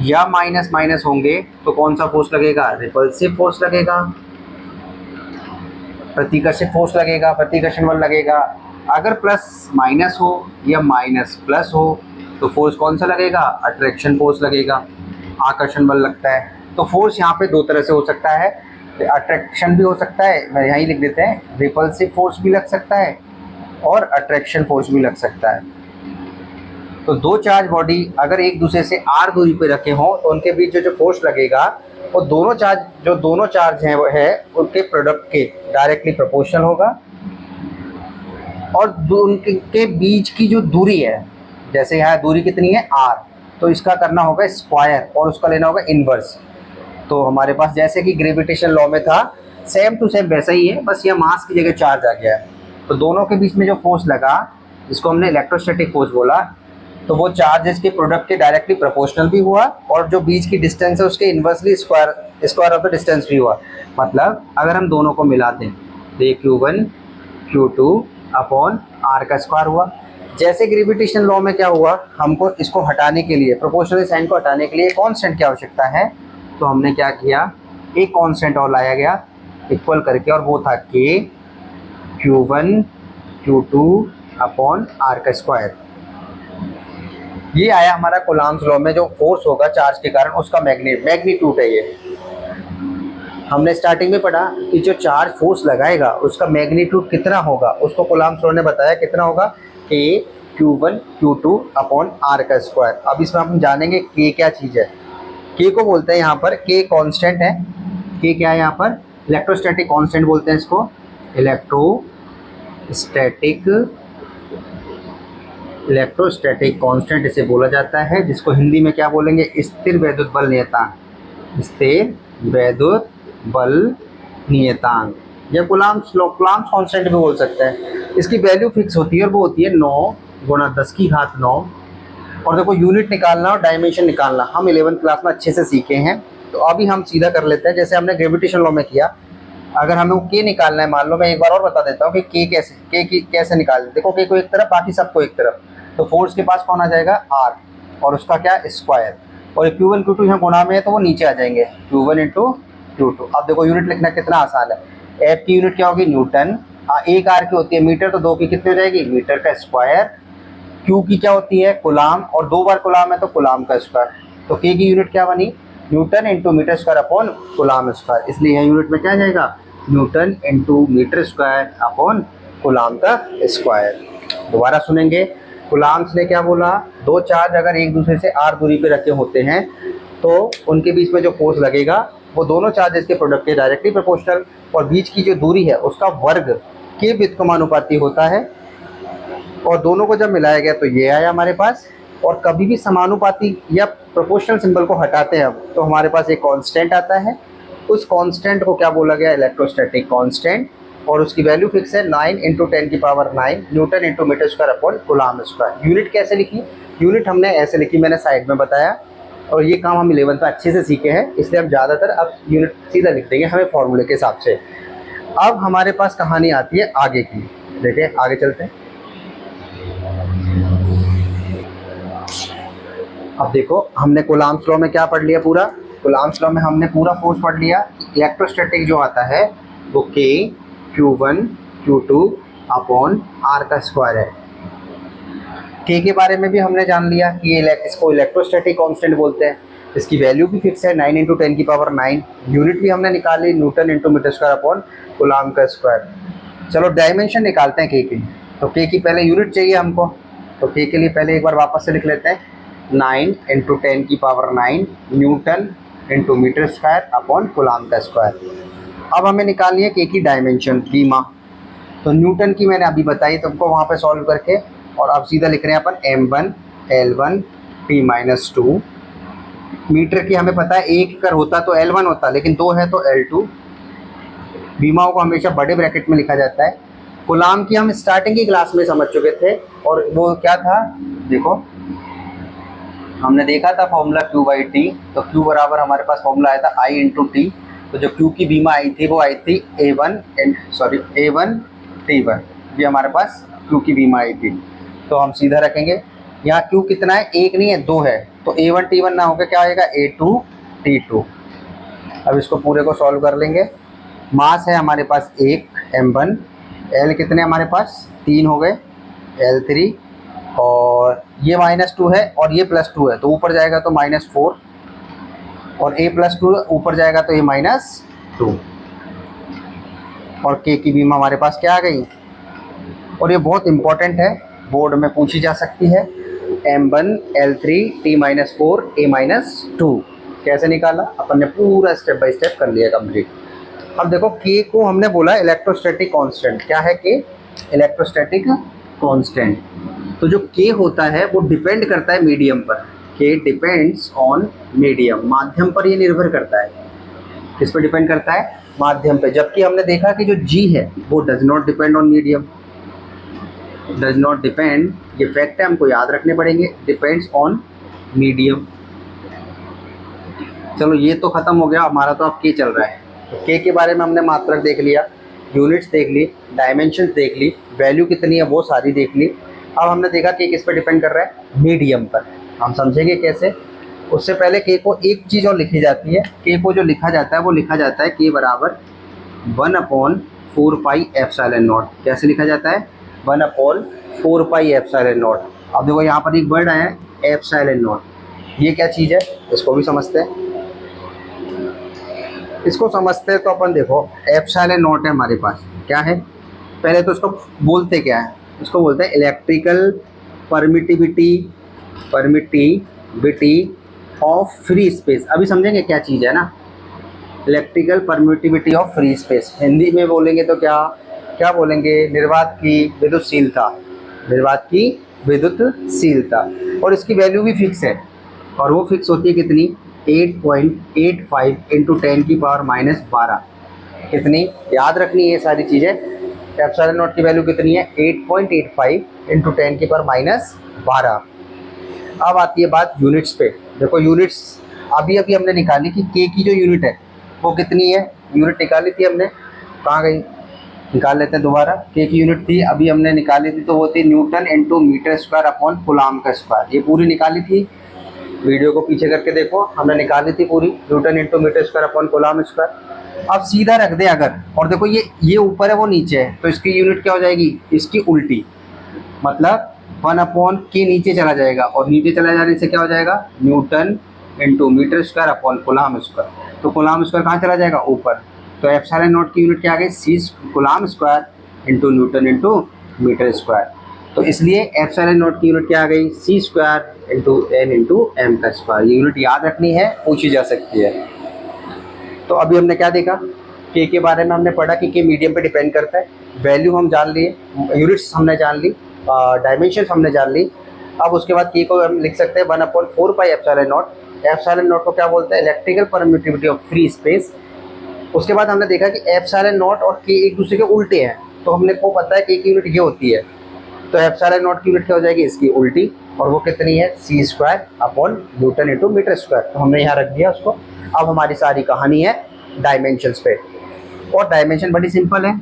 या माइनस माइनस होंगे तो कौन सा फोर्स लगेगा, रिपल्सिव फोर्स लगेगा, प्रतिकर्षित फोर्स लगेगा, प्रतिकर्षण बल लगेगा। अगर प्लस माइनस हो या माइनस प्लस हो तो फोर्स कौन सा लगेगा, अट्रैक्शन फोर्स लगेगा, आकर्षण बल लगता है। तो फोर्स यहाँ पे दो तरह से हो सकता है, अट्रैक्शन भी हो सकता है, मैं यहीं लिख देते हैं, रिपल्सिव फोर्स भी लग सकता है और अट्रैक्शन फोर्स भी लग सकता है। तो दो चार्ज बॉडी अगर एक दूसरे से r दूरी पे रखे हों तो उनके बीच जो फोर्स लगेगा वो दोनों चार्ज हैं वो है उनके प्रोडक्ट के डायरेक्टली प्रोपोर्शनल होगा। और उनके बीच की जो दूरी है, जैसे यहाँ दूरी कितनी है r, तो इसका करना होगा स्क्वायर और उसका लेना होगा इनवर्स। तो हमारे पास जैसे कि ग्रेविटेशन लॉ में था सेम टू सेम वैसा ही है, बस ये मास की जगह चार्ज आ गया है। तो दोनों के बीच में जो फोर्स लगा जिसको हमने इलेक्ट्रोस्टैटिक फोर्स बोला, तो वो चार्जेस के प्रोडक्ट के डायरेक्टली प्रोपोर्शनल भी हुआ और जो बीच की डिस्टेंस है उसके inversely square of the distance भी हुआ। मतलब अगर हम दोनों को मिला दें तो ये Q1 Q2 अपॉन r का स्क्वायर हुआ। जैसे ग्रेविटेशन लॉ में क्या हुआ, हमको इसको हटाने के लिए, प्रोपोर्शनल साइन को हटाने के लिए कांस्टेंट की आवश्यकता है, तो हमने क्या किया, एक कांस्टेंट और लाया गया इक्वल करके, और वो था K Q1 Q2 upon r का स्क्वायर। ये आया हमारा कूलम्ब्स लॉ में, जो फोर्स होगा चार्ज के कारण उसका मैग्नीट्यूड है। ये हमने स्टार्टिंग में पढ़ा कि जो चार्ज फोर्स लगाएगा उसका मैग्नीट्यूड कितना होगा, उसको कूलम्ब्स लॉ ने बताया कितना होगा, K Q1 Q2 upon r का स्क्वायर। अब इसमें हम जानेंगे K क्या चीज़ है। K को बोलते हैं यहाँ पर, K कांस्टेंट है। K क्या है यहाँ पर, इलेक्ट्रोस्टैटिक कांस्टेंट बोलते हैं इसको, इलेक्ट्रोस्टैटिक कांस्टेंट इसे बोला जाता है, जिसको हिंदी में क्या बोलेंगे, स्थिर वैद्युत बल नियतांक, स्थिर वैद्युत बल नियतांक, या कूलम्ब्स कांस्टेंट भी बोल सकते हैं। इसकी वैल्यू फिक्स होती है और वो होती है 9 गुणा 10 की घात 9। और देखो यूनिट निकालना और डायमेंशन निकालना हम 11th क्लास में अच्छे से सीखे हैं, तो अभी हम सीधा कर लेते हैं जैसे हमने ग्रेविटेशन लॉ में किया। अगर हमें वो के निकालना है, मान लो मैं एक बार और बता देता हूँ कि के कैसे, के की कैसे निकाल, देखो के को एक तरफ बाकी सबको एक तरफ, तो फोर्स के पास कौन आ जाएगा, आर, और उसका क्या स्क्वायर, और Q1 Q2 यहाँ गुणा में है तो वो नीचे आ जाएंगे, Q1 इंटू Q2। अब देखो यूनिट लिखना कितना आसान है, एफ की यूनिट क्या होगी, न्यूटन, एक आर की होती है मीटर, तो दो की कितनी हो जाएगी, मीटर का स्क्वायर, क्यू की क्या होती है, कुलाम, और दो बार कुलाम है तो कुलाम का स्क्वायर, तो के की यूनिट क्या बनी, newton into metre square upon coulomb square, इसलिए यहाँ यूनिट में क्या आ जाएगा, newton into metre square upon coulomb का स्क्वायर। दोबारा सुनेंगे, कुलाम्स ने क्या बोला, दो चार्ज अगर एक दूसरे से आर दूरी पे रखे होते हैं तो उनके बीच में जो फोर्स लगेगा वो दोनों चार्जेस के प्रोडक्ट के डायरेक्टली प्रोपोर्शनल, और बीच की जो दूरी है उसका वर्ग के व्युत्क्रमानुपाती होता है, और दोनों को जब मिलाया गया तो ये आया हमारे पास। और कभी भी समानुपाती या प्रोपोर्शनल सिंबल को हटाते हैं हम तो हमारे पास एक कांस्टेंट आता है, उस कांस्टेंट को क्या बोला गया, इलेक्ट्रोस्टैटिक कांस्टेंट, और उसकी वैल्यू फिक्स है 9 into 10⁹ newton into metre square upon coulomb square. Unit कैसे लिखी, यूनिट हमने ऐसे लिखी, मैंने साइड में बताया, और ये काम हम 11th में अच्छे से सीखे हैं, इसलिए हम ज़्यादातर अब यूनिट सीधा लिख देंगे हमें फॉर्मूले के हिसाब से। अब हमारे पास कहानी आती है आगे की, देखिए आगे चलते हैं। अब देखो हमने कूलॉम्स लॉ में क्या पढ़ लिया, पूरा कूलॉम्स लॉ में हमने पूरा फोर्स पढ़ लिया। इलेक्ट्रोस्टैटिक जो आता है वो के Q1 Q2 अपॉन आर का स्क्वायर है। के बारे में भी हमने जान लिया कि इसको इलेक्ट्रोस्टैटिक कांस्टेंट बोलते हैं, इसकी वैल्यू भी फिक्स है 9 इंटू 10⁹, यूनिट भी हमने निकाली newton into metre square upon coulomb का स्क्वायर। चलो डायमेंशन निकालते हैं के की, तो के की पहले यूनिट चाहिए हमको, तो के लिए पहले एक बार वापस से लिख लेते हैं, 9 into 10⁹ newton into metre square upon coulomb का स्क्वायर। अब हमें निकालनी है के की डायमेंशन बीमा, तो न्यूटन की मैंने अभी बताई तुमको वहाँ पे सॉल्व करके, और अब सीधा लिख रहे हैं अपन m1 L1 T-2। मीटर की हमें पता है एक कर होता तो L1 होता, लेकिन दो है तो L2। बीमाओं को हमेशा बड़े ब्रैकेट में लिखा जाता है। कूलॉम की हम स्टार्टिंग की क्लास में समझ चुके थे, और वो क्या था, देखो हमने देखा था फॉर्मूला Q/T, तो Q बराबर हमारे पास फॉर्मूला आया था I इंटू टी, तो जो Q की बीमा आई थी वो आई थी A1 T1, ये हमारे पास Q की बीमा आई थी। तो हम सीधा रखेंगे, यहाँ Q कितना है, एक नहीं है दो है, तो A1 T1 ना होकर क्या आएगा A2 T2। अब इसको पूरे को सॉल्व कर लेंगे। मास है हमारे पास एक m1, L कितने हमारे पास तीन हो गए L3, और ये -2 है और ये +2 है, तो ऊपर जाएगा तो -4, और A +2 ऊपर जाएगा तो ये -2, और K की बीमा हमारे पास क्या आ गई, और ये बहुत इंपॉर्टेंट है, बोर्ड में पूछी जा सकती है, m1 L3 T-4 A-2 कैसे निकाला, अपन ने पूरा स्टेप बाय स्टेप कर लिया कंप्लीट। अब देखो K को हमने बोला इलेक्ट्रोस्टैटिक कांस्टेंट, क्या है K, इलेक्ट्रोस्टैटिक कांस्टेंट। तो जो K होता है वो डिपेंड करता है मीडियम पर, K डिपेंड्स ऑन मीडियम, माध्यम पर ये निर्भर करता है, किस पर डिपेंड करता है, माध्यम पे। जबकि हमने देखा कि जो G है वो does not depend on medium, does not depend, ये फैक्ट है हमको याद रखने पड़ेंगे, डिपेंड्स ऑन मीडियम। चलो ये तो खत्म हो गया हमारा, तो अब K चल रहा है। तो K के बारे में हमने मात्रक देख लिया, यूनिट्स देख ली, डायमेंशन देख ली, वैल्यू कितनी है वो सारी देख ली। अब हमने देखा कि किस पर डिपेंड कर रहा है, मीडियम पर। हम समझेंगे कैसे, उससे पहले K को एक चीज़ और लिखी जाती है, K को जो लिखा जाता है वो लिखा जाता है K बराबर 1/4πε0। कैसे लिखा जाता है, 1/4πε0। अब देखो यहाँ पर एक वर्ड आया है ε0, ये क्या चीज़ है इसको भी समझते हैं। इसको समझते हैं तो अपन देखो ε0 है हमारे पास, क्या है, पहले तो इसको बोलते क्या है, इसको बोलते हैं electrical permittivity of free space. अभी समझेंगे क्या चीज़ है ना, electrical permittivity of free space, Hindi में बोलेंगे तो क्या क्या बोलेंगे, निर्वात की विद्युतशीलता, निर्वात की विद्युतशीलता। और इसकी वैल्यू भी फिक्स है, और वो फिक्स होती है कितनी, 8.85 इंटू 10⁻12। कितनी याद रखनी है ये सारी चीज़ें, ε0 की वैल्यू कितनी है, 8.85 इंटू 10⁻12। अब आती है बात यूनिट्स पे। देखो यूनिट्स अभी अभी हमने निकाली कि K की जो यूनिट है वो कितनी है, यूनिट निकाली थी हमने कहाँ गई, निकाल लेते हैं दोबारा। के की यूनिट थी अभी हमने निकाली थी, तो वो थी newton into metre square upon coulomb का स्क्वायर। ये पूरी निकाली थी, वीडियो को पीछे करके देखो, हमने निकाली थी पूरी, newton into metre square upon coulomb square. अब सीधा रख दे अगर, और देखो ये ऊपर है वो नीचे है, तो इसकी यूनिट क्या हो जाएगी, इसकी उल्टी, मतलब 1 अपॉन के नीचे चला जाएगा, और नीचे चला जाने से क्या हो जाएगा, newton into metre square upon coulomb square. तो कूलाम स्क्वायर कहाँ चला जाएगा, ऊपर। तो एप्सिलॉन नॉट की यूनिट क्या आ गई, C coulomb square into newton into metre square. तो इसलिए एप्सिलॉन नॉट की यूनिट क्या आ गई, C square into N into M का स्क्वायर। ये यूनिट याद रखनी है, पूछी जा सकती है। तो अभी हमने क्या देखा, के बारे में हमने पढ़ा कि के मीडियम पे डिपेंड करता है। वैल्यू हम जान लिए, यूनिट्स हमने जान ली, डायमेंशन हमने जान ली। अब उसके बाद के को हम लिख सकते हैं 1/4 pi epsilon not. Epsilon not को क्या बोलते हैं, electrical permittivity of free space. उसके बाद हमने देखा कि एप्सिलॉन नॉट और के एक दूसरे के उल्टे हैं, तो हमने को पता है कि की यूनिट ये होती है, तो एप्सिलॉन नॉट की यूनिट क्या हो जाएगी, इसकी उल्टी, और वो कितनी है, C square upon newton into metre square. तो हमने यहाँ रख दिया उसको। अब हमारी सारी कहानी है डायमेंशंस पे, और डायमेंशन बड़ी सिंपल है।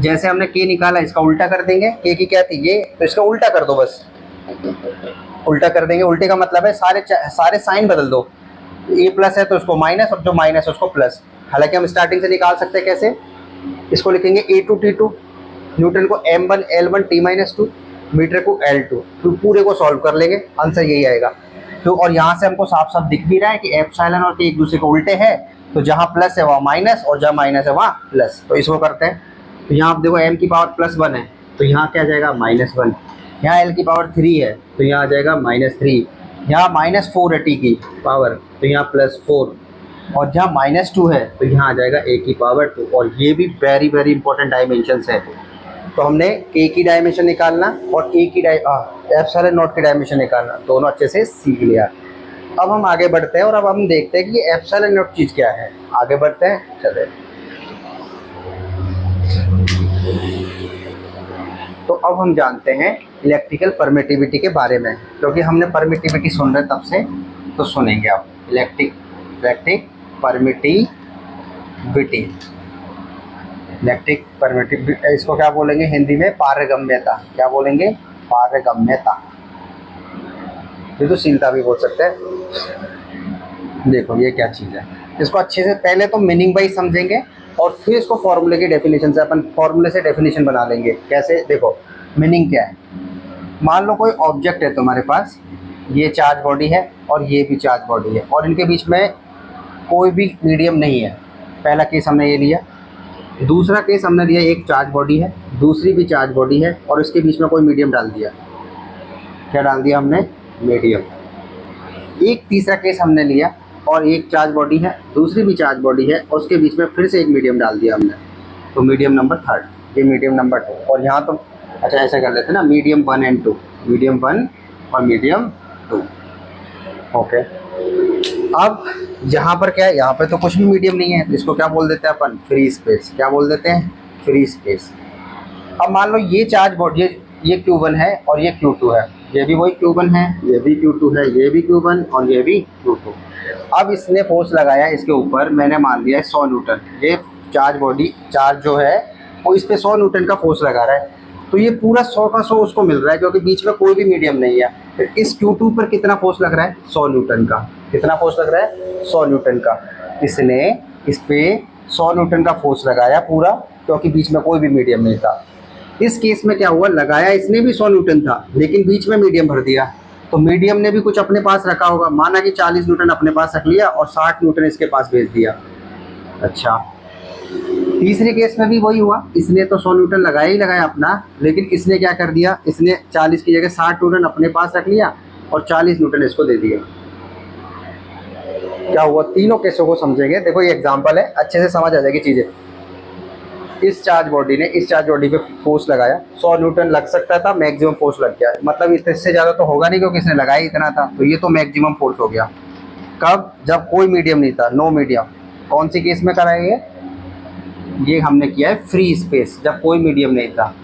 जैसे हमने के निकाला, इसका उल्टा कर देंगे। के की क्या थी, ये, तो इसका उल्टा कर दो, बस उल्टा कर देंगे। उल्टे का मतलब है सारे साइन बदल दो। ए प्लस है तो उसको माइनस, और जो माइनस है उसको प्लस। हालांकि हम स्टार्टिंग से निकाल सकते हैं, कैसे, इसको लिखेंगे A2T2, न्यूटन को M1 L1 T-2, मीटर को L2, तो पूरे को सॉल्व कर लेंगे, आंसर यही आएगा। तो और यहाँ से हमको साफ साफ दिख भी रहा है कि एप्सिलॉन और के एक दूसरे को उल्टे हैं, तो जहाँ प्लस है वहाँ माइनस, और जहाँ माइनस है वहाँ प्लस। तो इसको करते हैं। तो यहाँ आप देखो m की पावर +1 है, तो यहाँ क्या आ जाएगा, -1। यहाँ l की पावर 3 है, तो यहाँ आ जाएगा -3। यहाँ -4 है t की पावर, तो यहाँ +4, और जहाँ -2 है तो यहाँ आ जाएगा a की पावर 2। और ये भी वेरी वेरी इंपॉर्टेंट डायमेंशंस है। तो हमने k की डायमेंशन निकालना और a की एप्सिलॉन नॉट की डायमेंशन निकालना, दोनों अच्छे से सीख लिया। अब हम आगे बढ़ते हैं, और अब हम देखते हैं कि ये एप्सिलॉन नॉट चीज़ क्या है। आगे बढ़ते हैं, चले। तो अब हम जानते हैं इलेक्ट्रिकल परमिटिविटी के बारे में, क्योंकि हमने परमिटिविटी सुन रहे तब से, तो सुनेंगे आप इलेक्ट्रिक परमिटिविटी। इलेक्ट्रिक परमिटिविटी, इसको क्या बोलेंगे हिंदी में, पारगम्यता। क्या बोलेंगे, पारगम्यता। विद्युतशीलता भी बोल सकते हैं। देखो ये क्या चीज़ है, इसको अच्छे से पहले तो मीनिंग वाइज समझेंगे, और फिर इसको फॉर्मूले की डेफिनेशन से, अपन फॉर्मूले से डेफिनेशन बना लेंगे। कैसे, देखो मीनिंग क्या है। मान लो कोई ऑब्जेक्ट है तुम्हारे पास, ये चार्ज बॉडी है और ये भी चार्ज बॉडी है, और इनके बीच में कोई भी मीडियम नहीं है। पहला केस हमने ये लिया। दूसरा केस हमने लिया, एक चार्ज बॉडी है, दूसरी भी चार्ज बॉडी है, और इसके बीच में कोई मीडियम डाल दिया। क्या डाल दिया हमने, मीडियम। एक तीसरा केस हमने लिया, और एक चार्ज बॉडी है, दूसरी भी चार्ज बॉडी है, और उसके बीच में फिर से एक मीडियम डाल दिया हमने, तो मीडियम नंबर 3, ये मीडियम नंबर 2। और यहाँ तो अच्छा ऐसा कर लेते हैं ना, मीडियम 1 और 2, मीडियम 1 और मीडियम 2। ओके, अब यहाँ पर क्या है, यहाँ पर तो कुछ भी मीडियम नहीं है, तो इसको क्या बोल देते हैं अपन, फ्री स्पेस। क्या बोल देते हैं, फ्री स्पेस। अब मान लो ये चार्ज बॉडी, ये Q1 है और ये Q2 है, ये भी वही Q1 है, ये भी Q2 है, ये भी Q1 और ये भी Q2। अब इसने फोर्स लगाया इसके ऊपर, मैंने मान लिया है 100 न्यूटन। ये चार्ज बॉडी, चार्ज जो है वो इस पे 100 न्यूटन का फोर्स लगा रहा है, तो ये पूरा 100 का 100 उसको मिल रहा है, क्योंकि बीच में कोई भी मीडियम नहीं है। फिर इस Q2 पर कितना फोर्स लग रहा है, 100 न्यूटन का। कितना फोर्स लग रहा है, 100 न्यूटन का। इसने इस पे 100 न्यूटन का फोर्स लगाया पूरा, क्योंकि बीच में कोई भी मीडियम नहीं था। इस केस में क्या हुआ, लगाया इसने भी 100 न्यूटन था, लेकिन बीच में मीडियम भर दिया, तो मीडियम ने भी कुछ अपने पास रखा होगा। माना कि 40 न्यूटन अपने पास रख लिया और 60 न्यूटन इसके पास भेज दिया। अच्छा, तीसरे केस में भी वही हुआ, इसने तो 100 न्यूटन लगाया ही लगाया अपना, लेकिन इसने क्या कर दिया, इसने 40 की जगह 60 न्यूटन अपने पास रख लिया और 40 न्यूटन इसको दे दिया। क्या हुआ, तीनों केसों को समझेंगे। देखो ये एग्जांपल है, अच्छे से समझ आ जाएगी चीज़ें। इस चार्ज बॉडी ने इस चार्ज बॉडी पे फोर्स लगाया, 100 न्यूटन लग सकता था, मैक्सिमम फोर्स लग गया। मतलब इससे ज़्यादा तो होगा नहीं, क्योंकि इसने लगाया इतना था, तो ये तो मैक्सिमम फोर्स हो गया। कब, जब कोई मीडियम नहीं था, नो मीडियम। कौन सी केस में कराएंगे, ये हमने किया है फ्री स्पेस, जब कोई मीडियम नहीं था।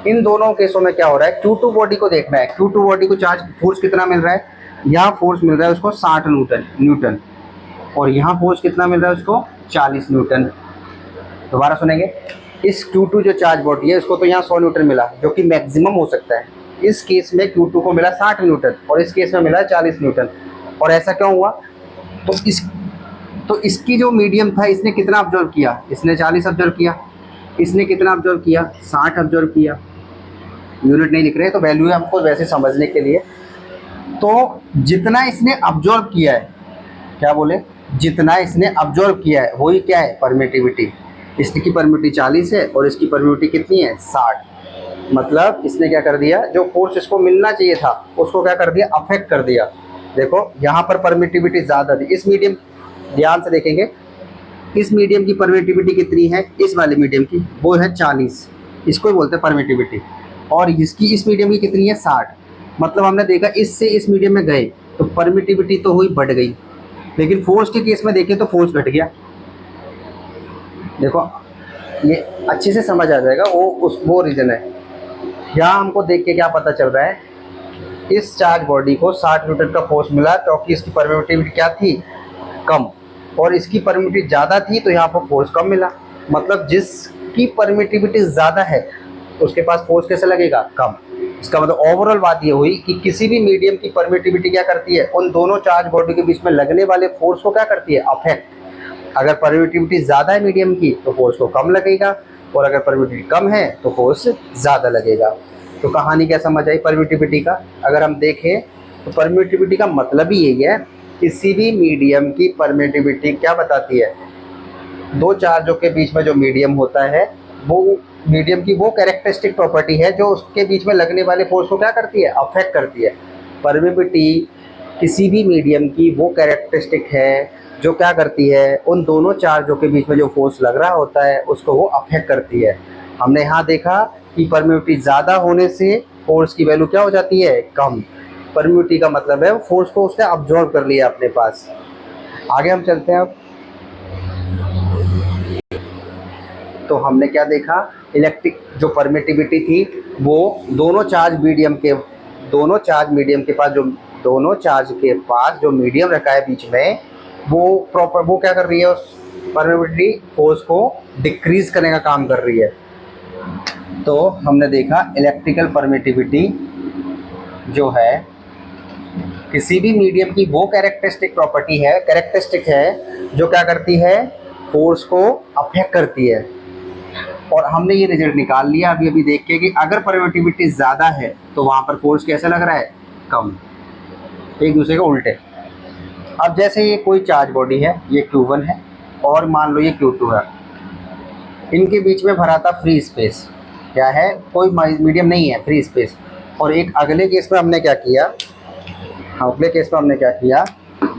इन दोनों केसों में क्या हो रहा है, Q2 बॉडी को देखना है। Q2 बॉडी को चार्ज फोर्स कितना मिल रहा है, यहाँ फोर्स मिल रहा है उसको 60 न्यूटन, और यहाँ फोर्स कितना मिल रहा है उसको, 40 न्यूटन। दोबारा सुनेंगे। इस Q2 जो चार्ज बॉडी है इसको तो यहाँ 100 न्यूटन मिला जो कि मैक्सिमम हो सकता है। इस केस में Q2 को मिला 60 न्यूटन और इस केस में मिला 40 न्यूटन। और ऐसा क्यों हुआ? तो इसकी जो मीडियम था इसने कितना ऑब्जर्व किया? इसने 40 ऑब्जर्व किया। इसने कितना ऑब्जर्व किया? 60 ऑब्जर्व किया। यूनिट नहीं लिख रहे तो वैल्यू है हमको वैसे समझने के लिए। तो जितना इसने ऑब्जर्व किया है, क्या बोले, जितना इसने ऑब्जर्व किया है वही क्या है? परमिटिविटी। इसकी परमिटिविटी 40 है और इसकी परमिटिविटी कितनी है? 60। मतलब इसने क्या कर दिया, जो फोर्स इसको मिलना चाहिए था उसको क्या कर दिया? अफेक्ट कर दिया। देखो यहाँ पर परमिटिविटी ज़्यादा थी। इस मीडियम, ध्यान से देखेंगे, इस मीडियम की परमिटिविटी कितनी है? इस वाले मीडियम की वो है 40, इसको ही बोलते हैं परमिटिविटी। और इसकी इस मीडियम की कितनी है? 60। मतलब हमने देखा इससे इस मीडियम में गए तो परमिटिविटी तो हुई, बढ़ गई, लेकिन फोर्स के केस में देखें तो फोर्स घट गया। देखो ये अच्छे से समझ आ जाएगा, वो रीज़न है। यहाँ हमको देख के क्या पता चल रहा है, इस चार्ज बॉडी को 60 न्यूटन का फोर्स मिला क्योंकि इसकी परमिटिविटी क्या थी? कम, और इसकी परमिटिविटी ज़्यादा थी तो यहाँ पर फोर्स कम मिला। मतलब जिसकी परमिटिविटी ज़्यादा है उसके पास फोर्स कैसे लगेगा? कम। इसका मतलब ओवरऑल बात ये हुई कि किसी भी मीडियम की परमिटिविटी क्या करती है? उन दोनों चार्ज बॉडी के बीच में लगने वाले फोर्स को क्या करती है? अफेक्ट। अगर परमिटिविटी ज़्यादा है मीडियम की तो फोर्स को कम लगेगा, और अगर परमिटिविटी कम है तो फोर्स ज़्यादा लगेगा। तो कहानी क्या समझ आई परमिटिविटी का? अगर हम देखें तो परमिटिविटी का मतलब ही यही है, किसी भी मीडियम की परमिटिविटी क्या बताती है? दो चार्जों के बीच में जो मीडियम होता है वो मीडियम की वो कैरेक्टरिस्टिक प्रॉपर्टी है जो उसके बीच में लगने वाले फोर्स को क्या करती है? अफेक्ट करती है। परमिटिविटी किसी भी मीडियम की वो कैरेक्टरिस्टिक है जो क्या करती है? उन दोनों चार्जों के बीच में जो फोर्स लग रहा होता है उसको वो अफेक्ट करती है। हमने यहाँ देखा कि परमिटिविटी ज़्यादा होने से फोर्स की वैल्यू क्या हो जाती है? कम। परमिटिविटी का मतलब है फोर्स को उसने अब्जॉर्व कर लिया अपने पास। आगे हम चलते हैं अब। तो हमने क्या देखा, इलेक्ट्रिक जो परमिटिविटी थी वो दोनों चार्ज मीडियम के पास जो मीडियम रखा है बीच में वो क्या कर रही है? उस परमिटिविटी फोर्स को डिक्रीज करने का काम कर रही है। तो हमने देखा इलेक्ट्रिकल परमिटिविटी जो है किसी भी मीडियम की वो कैरेक्टरिस्टिक है जो क्या करती है? फोर्स को अफेक्ट करती है। और हमने ये रिजल्ट निकाल लिया अभी देख के कि अगर परमिटिविटी ज़्यादा है तो वहाँ पर फोर्स कैसा लग रहा है? कम। एक दूसरे के उल्टे। अब जैसे ये कोई चार्ज बॉडी है, ये Q1 है और मान लो ये Q2 है, इनके बीच में भरा था फ्री स्पेस। क्या है? कोई मीडियम नहीं है, फ्री स्पेस। और एक अगले केस में हमने क्या किया,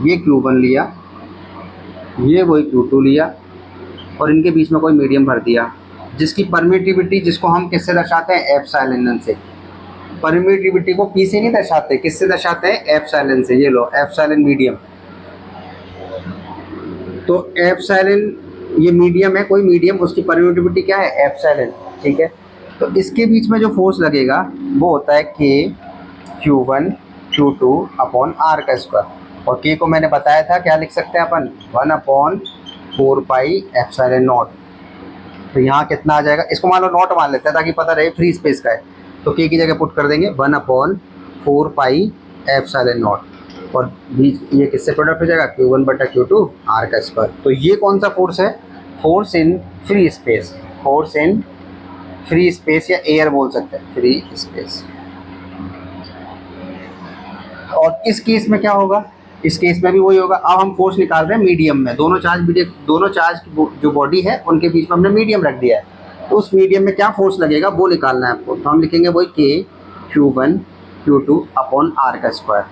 ये Q1 लिया, ये वही Q2 लिया और इनके बीच में कोई मीडियम भर दिया जिसकी परमिटिविटी, जिसको हम किससे दर्शाते हैं? एप्सिलॉन से। परमिटिविटी को P से नहीं दर्शाते, किससे दर्शाते हैं? एप्सिलॉन से। ये लो एप्सिलॉन मीडियम। तो एप्सिलॉन ये मीडियम है, कोई मीडियम, उसकी परमिटिविटी क्या है? एप्सिलॉन। ठीक है। तो इसके बीच में जो फोर्स लगेगा वो होता है K Q1 Q2 upon R का स्क्वायर। और K को मैंने बताया था क्या लिख सकते हैं अपन? 1/4 पाई एप्सिलॉन नॉट। तो यहाँ कितना आ जाएगा? इसको मान लो नॉट मान लेते हैं ताकि पता रहे फ्री स्पेस का है। तो K की जगह पुट कर देंगे 1/4 पाई एप्सिलॉन नॉट, और बीच ये किससे प्रोडक्ट हो जाएगा? Q1/Q2 R का स्क्वायर। तो ये कौन सा फोर्स है? Force in free space. Force in free space या एयर बोल सकते हैं, फ्री स्पेस। और इस केस में क्या होगा? इस केस में भी वही होगा। अब हम फोर्स निकाल रहे हैं मीडियम में, दोनों चार्ज जो बॉडी है उनके बीच में हमने मीडियम रख दिया है। तो उस मीडियम में क्या फोर्स लगेगा वो निकालना है आपको। तो हम लिखेंगे वही K Q1 Q2 upon R का स्क्वायर।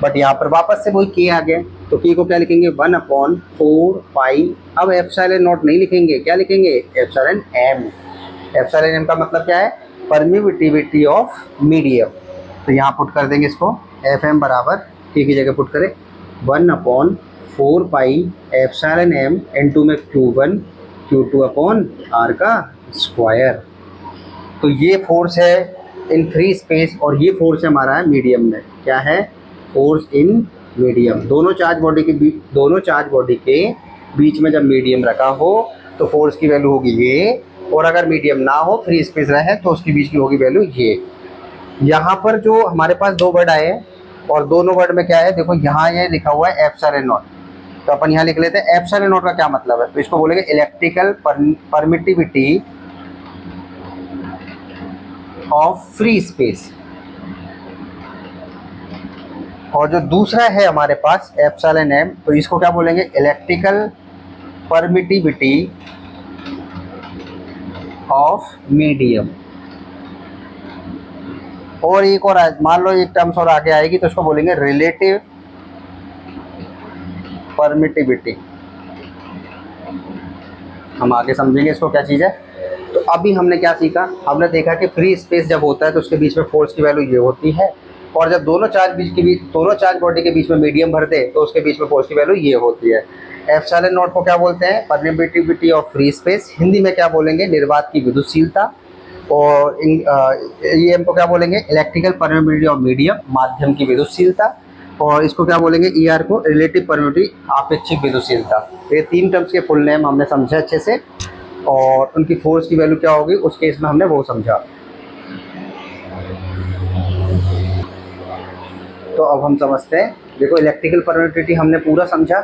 बट यहाँ पर वापस से वही K आ गया, तो K को क्या लिखेंगे? 1/4 पाई। अब एप्सिलॉन नॉट नहीं लिखेंगे, क्या लिखेंगे? Epsilon M। एप्सिलॉन M का मतलब क्या है? Permittivity of medium. तो यहाँ पुट कर देंगे इसको, FM बराबर K की जगह पुट करें 1/4 पाई एप्सिलॉन M N2 में Q1 Q2 अपॉन R का स्क्वायर। तो ये फोर्स है इन फ्री स्पेस और ये फोर्स है हमारा मीडियम में। क्या है? Force in medium. दोनों चार्ज बॉडी के बीच में जब मीडियम रखा हो तो फोर्स की वैल्यू होगी ये, और अगर मीडियम ना हो, फ्री स्पेस रहे, तो उसके बीच की होगी वैल्यू ये। यहाँ पर जो हमारे पास दो वर्ड आए हैं, और दोनों वर्ड में क्या है, देखो यहाँ ये लिखा हुआ है एप्सिलॉन नॉट, तो अपन यहाँ लिख लेते हैं एप्सिलॉन नॉट का क्या मतलब है, तो इसको बोलेंगे electrical permittivity of free space. और जो दूसरा है हमारे पास एप्सिलॉन एम, तो इसको क्या बोलेंगे, इलेक्ट्रिकल परमिटिविटी ऑफ मीडियम। और एक और मान लो एक टर्म्स और आगे आएगी, तो इसको बोलेंगे रिलेटिव परमिटिविटी। हम आगे समझेंगे इसको क्या चीज़ है। तो अभी हमने क्या सीखा, हमने देखा कि फ्री स्पेस जब होता है तो उसके बीच में फोर्स की वैल्यू ये होती है, और जब दोनों चार्ज बॉडी के बीच में मीडियम भर दे तो उसके बीच में फोर्स की वैल्यू ये होती है। एप्सिलॉन नॉट को क्या बोलते हैं, permittivity of free space, Hindi में क्या बोलेंगे, निर्वात की विद्युतशीलता। और एम को क्या बोलेंगे, इलेक्ट्रिकल परमिटिविटी ऑफ मीडियम, माध्यम की विद्युतशीलता। और इसको क्या बोलेंगे, ई आर को रिलेटिव परमिटिविटी, आपेक्षिक विद्युतशीलता। ये तीन टर्म्स के फुल नेम हमने समझा अच्छे से, और उनकी फोर्स की वैल्यू क्या होगी उस केस में हमने वो समझा। तो अब हम समझते हैं, देखो इलेक्ट्रिकल परमिटिविटी हमने पूरा समझा,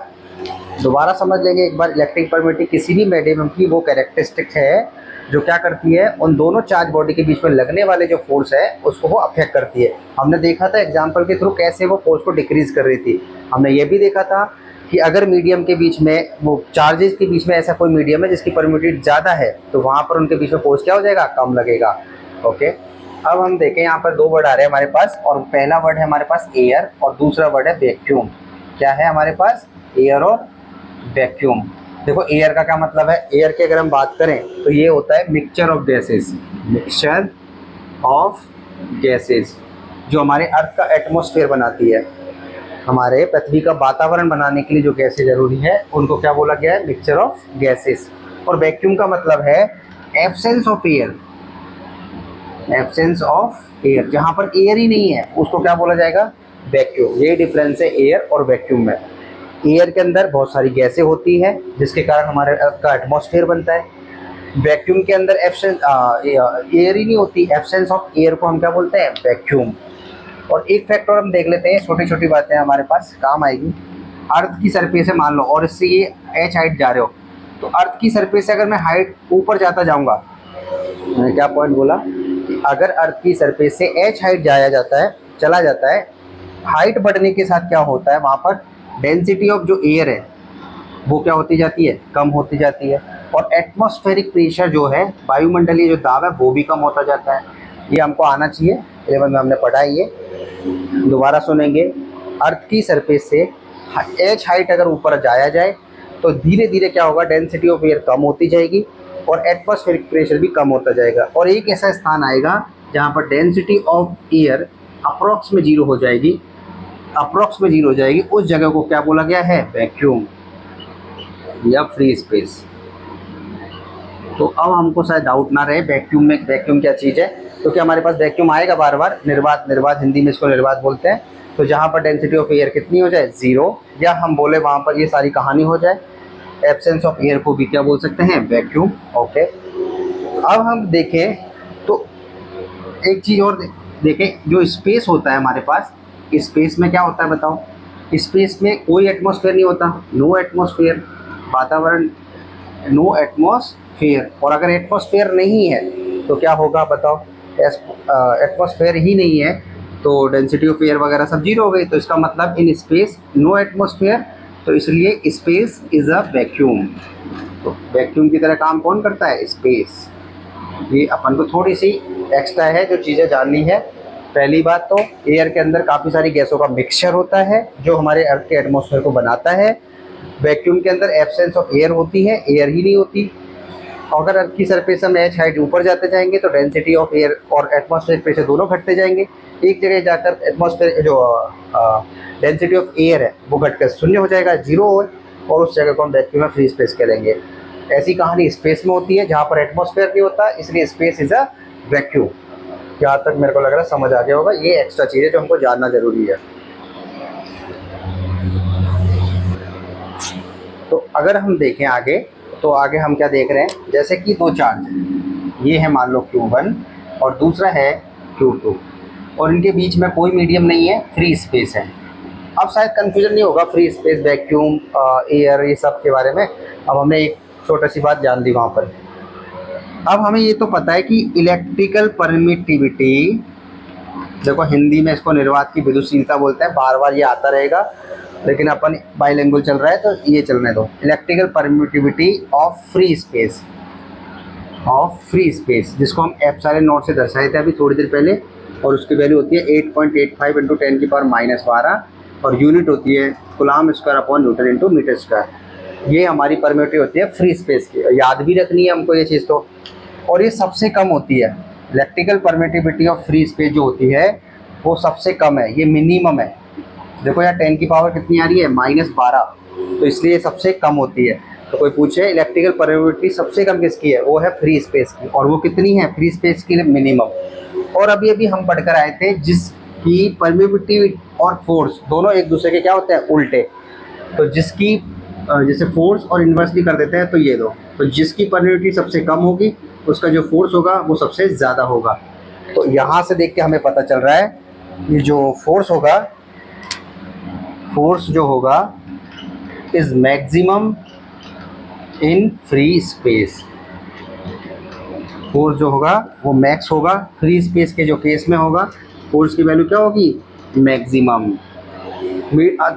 दोबारा समझ लेंगे एक बार। इलेक्ट्रिक परमिटिविटी किसी भी मीडियम की वो कैरेक्टरिस्टिक है जो क्या करती है, उन दोनों चार्ज बॉडी के बीच में लगने वाले जो फोर्स है उसको वो अफेक्ट करती है। हमने देखा था एग्जांपल के थ्रू कैसे वो फोर्स को डिक्रीज कर रही थी। हमने ये भी देखा था कि अगर मीडियम के बीच में, वो चार्जेस के बीच में ऐसा कोई मीडियम है जिसकी परमिटिविटी ज़्यादा है, तो वहाँ पर उनके बीच में फोर्स क्या हो जाएगा, कम लगेगा। ओके, अब हम देखें यहाँ पर दो वर्ड आ रहे हैं हमारे पास, और पहला वर्ड है हमारे पास एयर, और दूसरा वर्ड है वैक्यूम। क्या है हमारे पास, एयर और वैक्यूम। देखो एयर का क्या मतलब है, एयर की अगर हम बात करें तो ये होता है mixture of gases, mixture of gases, जो हमारे अर्थ का एटमॉस्फेयर बनाती है। हमारे पृथ्वी का वातावरण बनाने के लिए जो गैसें जरूरी है उनको क्या बोला गया है, मिक्सचर ऑफ गैसेस। और वैक्यूम का मतलब है absence of air, absence of air, जहाँ पर एयर ही नहीं है उसको क्या बोला जाएगा, वैक्यूम। ये डिफरेंस है एयर और वैक्यूम में। एयर के अंदर बहुत सारी गैसें होती हैं जिसके कारण हमारे अर्थ का एटमॉस्फेयर बनता है। वैक्यूम के अंदर एयर ही नहीं होती, एब्सेंस ऑफ एयर को हम क्या बोलते हैं, वैक्यूम। और एक फैक्टर हम देख लेते हैं, छोटी छोटी बातें हमारे पास काम आएगी। अर्थ की सरफेस है मान लो, और इससे ये एच हाइट जा रहे हो, तो अर्थ की सरफेस से अगर मैं हाइट ऊपर जाता जाऊँगा, मैंने क्या पॉइंट बोला, अगर अर्थ की सरफेस से एच हाइट जाया जाता है, चला जाता है, हाइट बढ़ने के साथ क्या होता है, वहाँ पर डेंसिटी ऑफ जो एयर है वो क्या होती जाती है, कम होती जाती है। और एटमॉस्फेरिक प्रेशर जो है, वायुमंडलीय जो दाब है, वो भी कम होता जाता है। ये हमको आना चाहिए, 11 में हमने पढ़ा है ये, दोबारा सुनेंगे। अर्थ की सरफेस से एच हाइट अगर ऊपर जाया जाए तो धीरे धीरे क्या होगा, डेंसिटी ऑफ एयर कम होती जाएगी और एटमॉस्फेरिक प्रेशर भी कम होता जाएगा। और एक ऐसा स्थान आएगा जहाँ पर डेंसिटी ऑफ एयर अप्रॉक्स में जीरो हो जाएगी, अप्रॉक्स में जीरो हो जाएगी, उस जगह को क्या बोला गया है, वैक्यूम या फ्री स्पेस। तो अब हमको शायद डाउट ना रहे वैक्यूम में, वैक्यूम क्या चीज़ है, क्योंकि हमारे पास वैक्यूम आएगा बार बार। निर्वात, निर्वात हिंदी में इसको निर्वात बोलते हैं। तो जहाँ पर डेंसिटी ऑफ एयर कितनी हो जाए, जीरो, या हम बोले वहाँ पर ये सारी कहानी हो जाए, एब्सेंस ऑफ एयर को भी क्या बोल सकते हैं, वैक्यूम। ओके, अब हम देखें तो एक चीज़ और देखें, जो स्पेस होता है हमारे पास, स्पेस में क्या होता है बताओ, स्पेस में कोई एटमॉस्फेयर नहीं होता, नो एटमॉस्फेयर, वातावरण नो एटमॉस्फेयर। और अगर एटमॉस्फेयर नहीं है तो क्या होगा बताओ, एटमॉस्फेयर ही नहीं है तो डेंसिटी ऑफ एयर वगैरह सब जीरो हो गई। तो इसका मतलब इन स्पेस नो एटमॉस्फेयर, तो इसलिए स्पेस इज अ वैक्यूम। तो वैक्यूम की तरह काम कौन करता है, स्पेस। ये अपन को थोड़ी सी एक्स्ट्रा है जो चीज़ें जाननी है। पहली बात तो एयर के अंदर काफ़ी सारी गैसों का मिक्सचर होता है जो हमारे अर्थ के एटमॉस्फेयर को बनाता है। वैक्यूम के अंदर एब्सेंस ऑफ एयर होती है, एयर ही नहीं होती। अगर अर्थ की सरफेस हम एच हाइट ऊपर जाते जाएंगे तो डेंसिटी ऑफ एयर और एटमॉस्फेयर प्रेशर दोनों घटते जाएंगे। एक जगह जाकर एटमॉस्फेयर जो डेंसिटी ऑफ एयर है वो घटकर शून्य हो जाएगा, जीरो हो, और उस जगह को हम वैक्यूम में फ्री स्पेस करेंगे। ऐसी कहानी स्पेस में होती है जहाँ पर एटमॉस्फेयर नहीं होता, इसलिए स्पेस इज अ वैक्यूम। यहाँ तक मेरे को लग रहा है समझ आ गया होगा। ये एक्स्ट्रा चीज़ है जो हमको जानना जरूरी है। तो अगर हम देखें आगे, तो तो आगे हम क्या देख रहे हैं, जैसे कि दो चार्ज हैं, ये है मान लो Q1 और दूसरा है Q2, और इनके बीच में कोई मीडियम नहीं है, फ्री स्पेस है। अब शायद कन्फ्यूजन नहीं होगा फ्री स्पेस, वैक्यूम, एयर, ये सब के बारे में। अब हमने एक छोटी सी बात जान ली वहाँ पर। अब हमें ये तो पता है कि इलेक्ट्रिकल परमिटिविटी, देखो हिंदी में इसको निर्वात की विद्युतशीलता बोलते हैं, बार बार ये आता रहेगा, लेकिन अपन बाइलिंगुअल चल रहा है तो ये चलने दो। Electrical permittivity of free space, of free space, जिसको हम एप्सिलॉन नॉट से दर्शाए थे अभी थोड़ी देर पहले, और उसकी वैल्यू होती है 8.85 इंटू 10⁻⁻12, और यूनिट होती है coulomb square upon newton into metre square. ये हमारी परमिटिविटी होती है फ्री स्पेस की, याद भी रखनी है हमको ये चीज़ तो। और ये सबसे कम होती है, electrical permittivity of free space जो होती है वो सबसे कम है, ये मिनिमम है। देखो यार 10 की पावर कितनी आ रही है, -12, तो इसलिए ये सबसे कम होती है। तो कोई पूछे इलेक्ट्रिकल परमिटिविटी सबसे कम किसकी है, वो है फ्री स्पेस की, और वो कितनी है फ्री स्पेस की, मिनिमम। और अभी अभी हम पढ़कर आए थे जिसकी परमिटिविटी और फोर्स दोनों एक दूसरे के क्या होते हैं, उल्टे। तो जिसकी जैसे फोर्स और इन्वर्सली कर देते हैं, तो ये दो, तो जिसकी परमिटिविटी सबसे कम होगी उसका जो फोर्स होगा वो सबसे ज़्यादा होगा। तो यहाँ से देख के हमें पता चल रहा है ये जो फोर्स होगा, फोर्स जो होगा is maximum in free space, force जो होगा वो मैक्स होगा, फ्री स्पेस के जो केस में होगा फोर्स की वैल्यू क्या होगी, मैक्सिमम।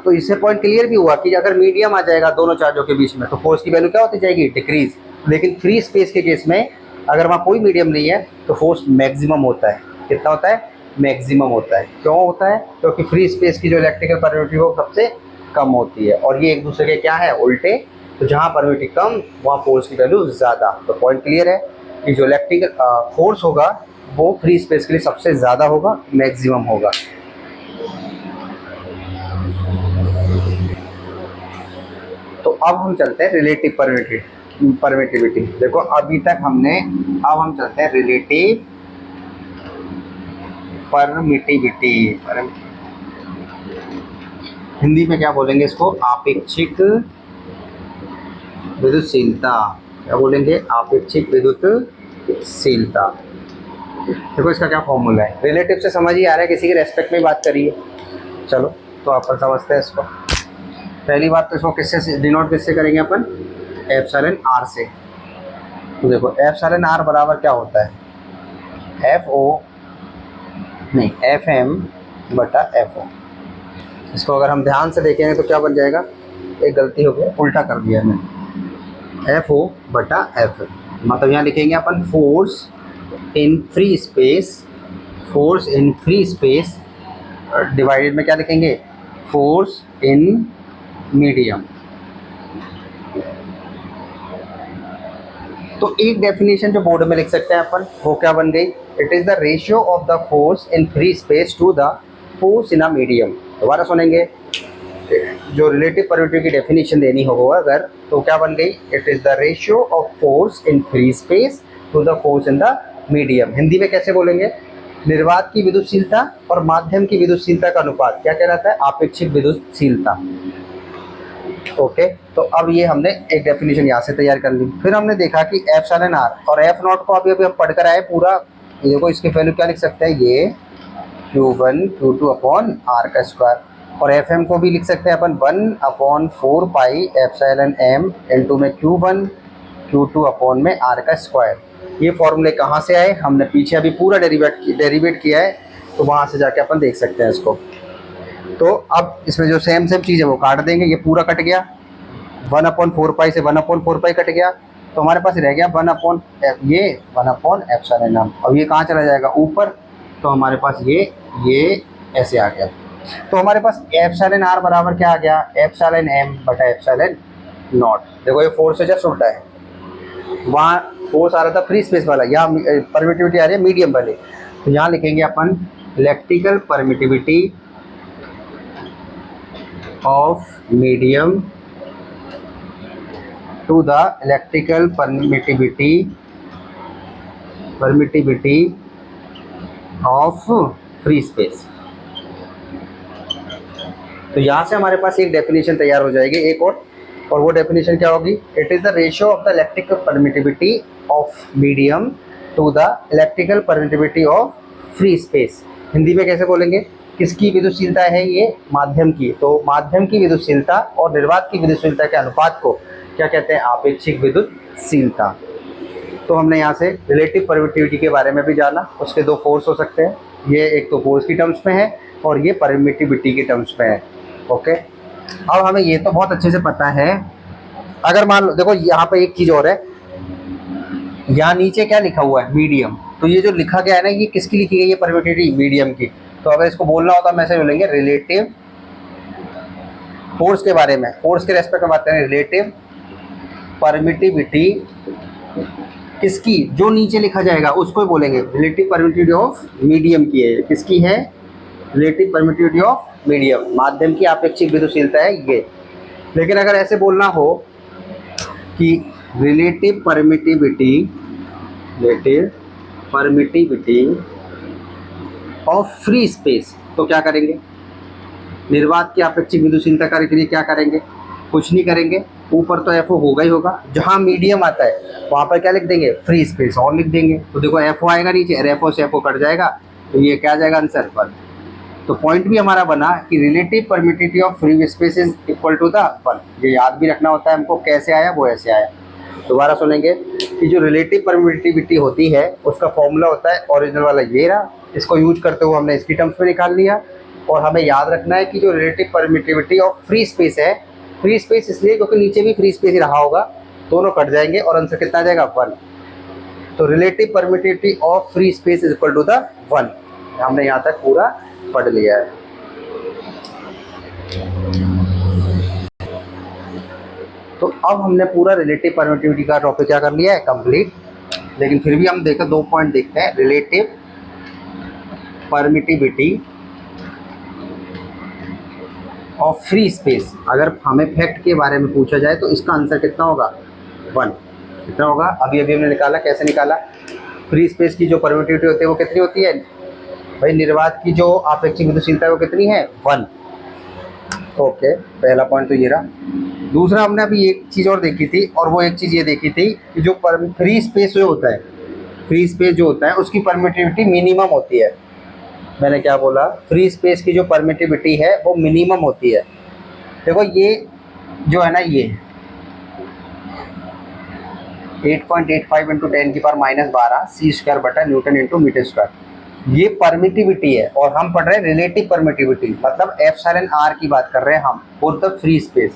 तो इससे पॉइंट क्लियर भी हुआ कि अगर मीडियम आ जाएगा दोनों चार्जों के बीच में तो फोर्स की वैल्यू क्या होती जाएगी, डिक्रीज। लेकिन फ्री स्पेस के केस में अगर वहाँ कोई मीडियम नहीं है तो फोर्स मैक्सिमम होता है। कितना होता है, मैक्सिमम होता है। क्यों होता है, क्योंकि फ्री स्पेस की जो इलेक्ट्रिकल परमिटिविटी वो सबसे कम होती है, और ये एक दूसरे के क्या है, उल्टे। तो जहाँ परमिटिविटी कम वहाँ फोर्स की वैल्यू ज़्यादा। तो पॉइंट क्लियर है कि जो इलेक्ट्रिकल फोर्स होगा वो फ्री स्पेस के लिए सबसे ज़्यादा होगा, मैक्सिमम होगा। तो अब हम चलते हैं रिलेटिव परमिटिविटी। देखो अभी तक हमने, अब हम चलते हैं रिलेटिव परमिटिविटी। हिंदी में क्या बोलेंगे इसको, आपेक्षिक विद्युतशीलता। क्या बोलेंगे, आपेक्षिक विद्युतशीलता। देखो इसका क्या फॉर्मूला है, रिलेटिव से समझ ही आ रहा है, किसी के रेस्पेक्ट में बात करिए। चलो तो अपन समझते हैं इसको। पहली बात तो इसको किससे डिनोट किससे करेंगे अपन, एप्सिलॉन आर से। तो देखो एप्सिलॉन आर बराबर क्या होता है, FM बटा FO। इसको अगर हम ध्यान से देखेंगे तो क्या बन जाएगा, एक गलती हो गई, उल्टा कर दिया मैंने, FO बटा F। मतलब यहाँ लिखेंगे अपन force in free space, force in free space divided में क्या लिखेंगे, फोर्स इन मीडियम। तो एक डेफिनेशन जो बोर्ड में लिख सकते हैं अपन, वो क्या बन गई, it is the ratio of the force in free space to the force in a medium. दोबारा सुनेंगे, जो रिलेटिव परमिटिविटी की डेफिनेशन देनी हो अगर, तो क्या बन गई, it is the ratio of force in free space to the force in the medium. Hindi में कैसे बोलेंगे, निर्वात की विद्युतशीलता और माध्यम की विद्युतशीलता का अनुपात क्या कहलाता है, आपेक्षिक विद्युतशीलता। ओके, तो अब ये हमने एक डेफिनेशन यहाँ से तैयार कर ली। फिर हमने देखा कि एप्सिलॉन आर और एफ नॉट को अभी हम पढ़कर आए पूरा। ये देखो इसकी वैल्यू क्या लिख सकते हैं, ये Q1 Q2 अपॉन आर का स्क्वायर, और एफ एम को भी लिख सकते हैं अपन 1/4 पाई एप्सिलॉन एम इंटू में Q1 Q2 अपॉन में आर का स्क्वायर। ये फॉर्मूले कहाँ से आए, हमने पीछे अभी पूरा डेरिवेट किया है, तो वहाँ से जाके अपन देख सकते हैं इसको। तो अब इसमें जो सेम चीज़ है वो काट देंगे, ये पूरा कट गया, 1/4 पाई से 1/4 पाई कट गया, तो हमारे पास रह गया 1/1 एप्सिलॉन एम। अब ये कहाँ चला जाएगा, ऊपर, तो हमारे पास ये ऐसे आ गया। तो हमारे पास एप्सिलॉन आर बराबर क्या आ गया, एप्सिलॉन एम बटा एप्सिलॉन नॉट। देखो ये फोर्स से जस्ट उल्टा है, वहाँ फोर्स आ रहा था फ्री स्पेस वाला, यहाँ परमिटिविटी आ रही है मीडियम वाली। तो यहाँ लिखेंगे अपन electrical permittivity of medium to the electrical permittivity of free space। तो यहाँ से हमारे पास एक डेफिनेशन तैयार हो जाएगी, एक और और वो डेफिनेशन क्या होगी? It is the ratio of the electrical permittivity of medium to the electrical permittivity of free space. Hindi में कैसे बोलेंगे? किसकी विद्युतशीलता है ये? माध्यम की। तो माध्यम की विद्युतशीलता और निर्वात की विद्युतशीलता के अनुपात को क्या कहते हैं? आपेक्षिक विद्युतशीलता। तो हमने यहाँ से रिलेटिव परमिटिविटी के बारे में भी जाना। उसके दो फोर्स हो सकते हैं, ये एक तो फोर्स की टर्म्स में है और ये परमिटिविटी के टर्म्स में है। ओके, अब हमें ये तो बहुत अच्छे से पता है। अगर मान लो, देखो यहाँ पे एक चीज़ और है, यहाँ नीचे क्या लिखा हुआ है? मीडियम। तो ये जो लिखा गया है ना, ये किसकी लिखी गई है? परमिटिविटी मीडियम की। तो अगर इसको बोलना होता है, ऐसे बोलेंगे रिलेटिव फोर्स के बारे में, फोर्स के रेस्पेक्ट में बात करें, रिलेटिव परमिटिविटी किसकी? जो नीचे लिखा जाएगा उसको ही बोलेंगे रिलेटिव परमिटिविटी ऑफ मीडियम की है। किसकी है? रिलेटिव परमिटिविटी ऑफ मीडियम, माध्यम की आपेक्षिक विद्युतशीलता है ये। लेकिन अगर ऐसे बोलना हो कि relative permittivity of free space, तो क्या करेंगे? निर्वात की आपेक्षिक विद्युतशीलता के लिए क्या करेंगे? कुछ नहीं करेंगे, ऊपर तो एफ होगा ही होगा, जहाँ मीडियम आता है वहाँ पर क्या लिख देंगे? फ्री स्पेस और लिख देंगे। तो देखो एफ आएगा नीचे, एफ से एफ कट जाएगा, तो ये क्या आ जाएगा? आंसर 1। तो पॉइंट भी हमारा बना कि relative permittivity of free space is equal to the 1। ये याद भी रखना होता है हमको। कैसे आया? वो ऐसे आया। दोबारा सुनेंगे कि जो रिलेटिव परमिटिविटी होती है उसका फॉर्मूला होता है ओरिजिनल वाला ये रहा, इसको यूज करते हुए हमने इसकी टर्म्स में निकाल लिया। और हमें याद रखना है कि जो relative permittivity of free space है, फ्री स्पेस इसलिए क्योंकि नीचे भी फ्री स्पेस ही रहा होगा, दोनों कट जाएंगे और आंसर कितना आ जाएगा? 1। तो relative permittivity of free space is equal to the 1। हमने यहाँ तक पूरा पढ़ लिया है। तो अब हमने पूरा रिलेटिव परमिटिविटी का टॉपिक क्या कर लिया है? कंप्लीट। लेकिन फिर भी हम देखें, 2 पॉइंट देखते हैं। Relative permittivity of free space, अगर हमें फैक्ट के बारे में पूछा जाए तो इसका आंसर कितना होगा? 1। कितना होगा? अभी हमने निकाला। कैसे निकाला? फ्री स्पेस की जो परमिटिविटी होती है वो कितनी होती है भाई? निर्वात की जो आपेक्षिक विद्युतशीलता है वो कितनी है? 1। ओके, पहला पॉइंट तो ये रहा। दूसरा, हमने अभी एक चीज़ और देखी थी, और वो एक चीज़ ये देखी थी कि जो फ्री स्पेस जो होता है, फ्री स्पेस जो होता है उसकी परमिटिविटी मिनिमम होती है। मैंने क्या बोला? फ्री स्पेस की जो परमिटिविटी है वो मिनिमम होती है। देखो ये जो है ना, ये 8.85 इंटू 10⁻⁻12 c² बटा न्यूटन इंटू मीटर स्क्वायर, ये परमिटिविटी है। और हम पढ़ रहे हैं रिलेटिव परमिटिविटी, मतलब εr की बात कर रहे हैं हम फॉर द फ्री स्पेस।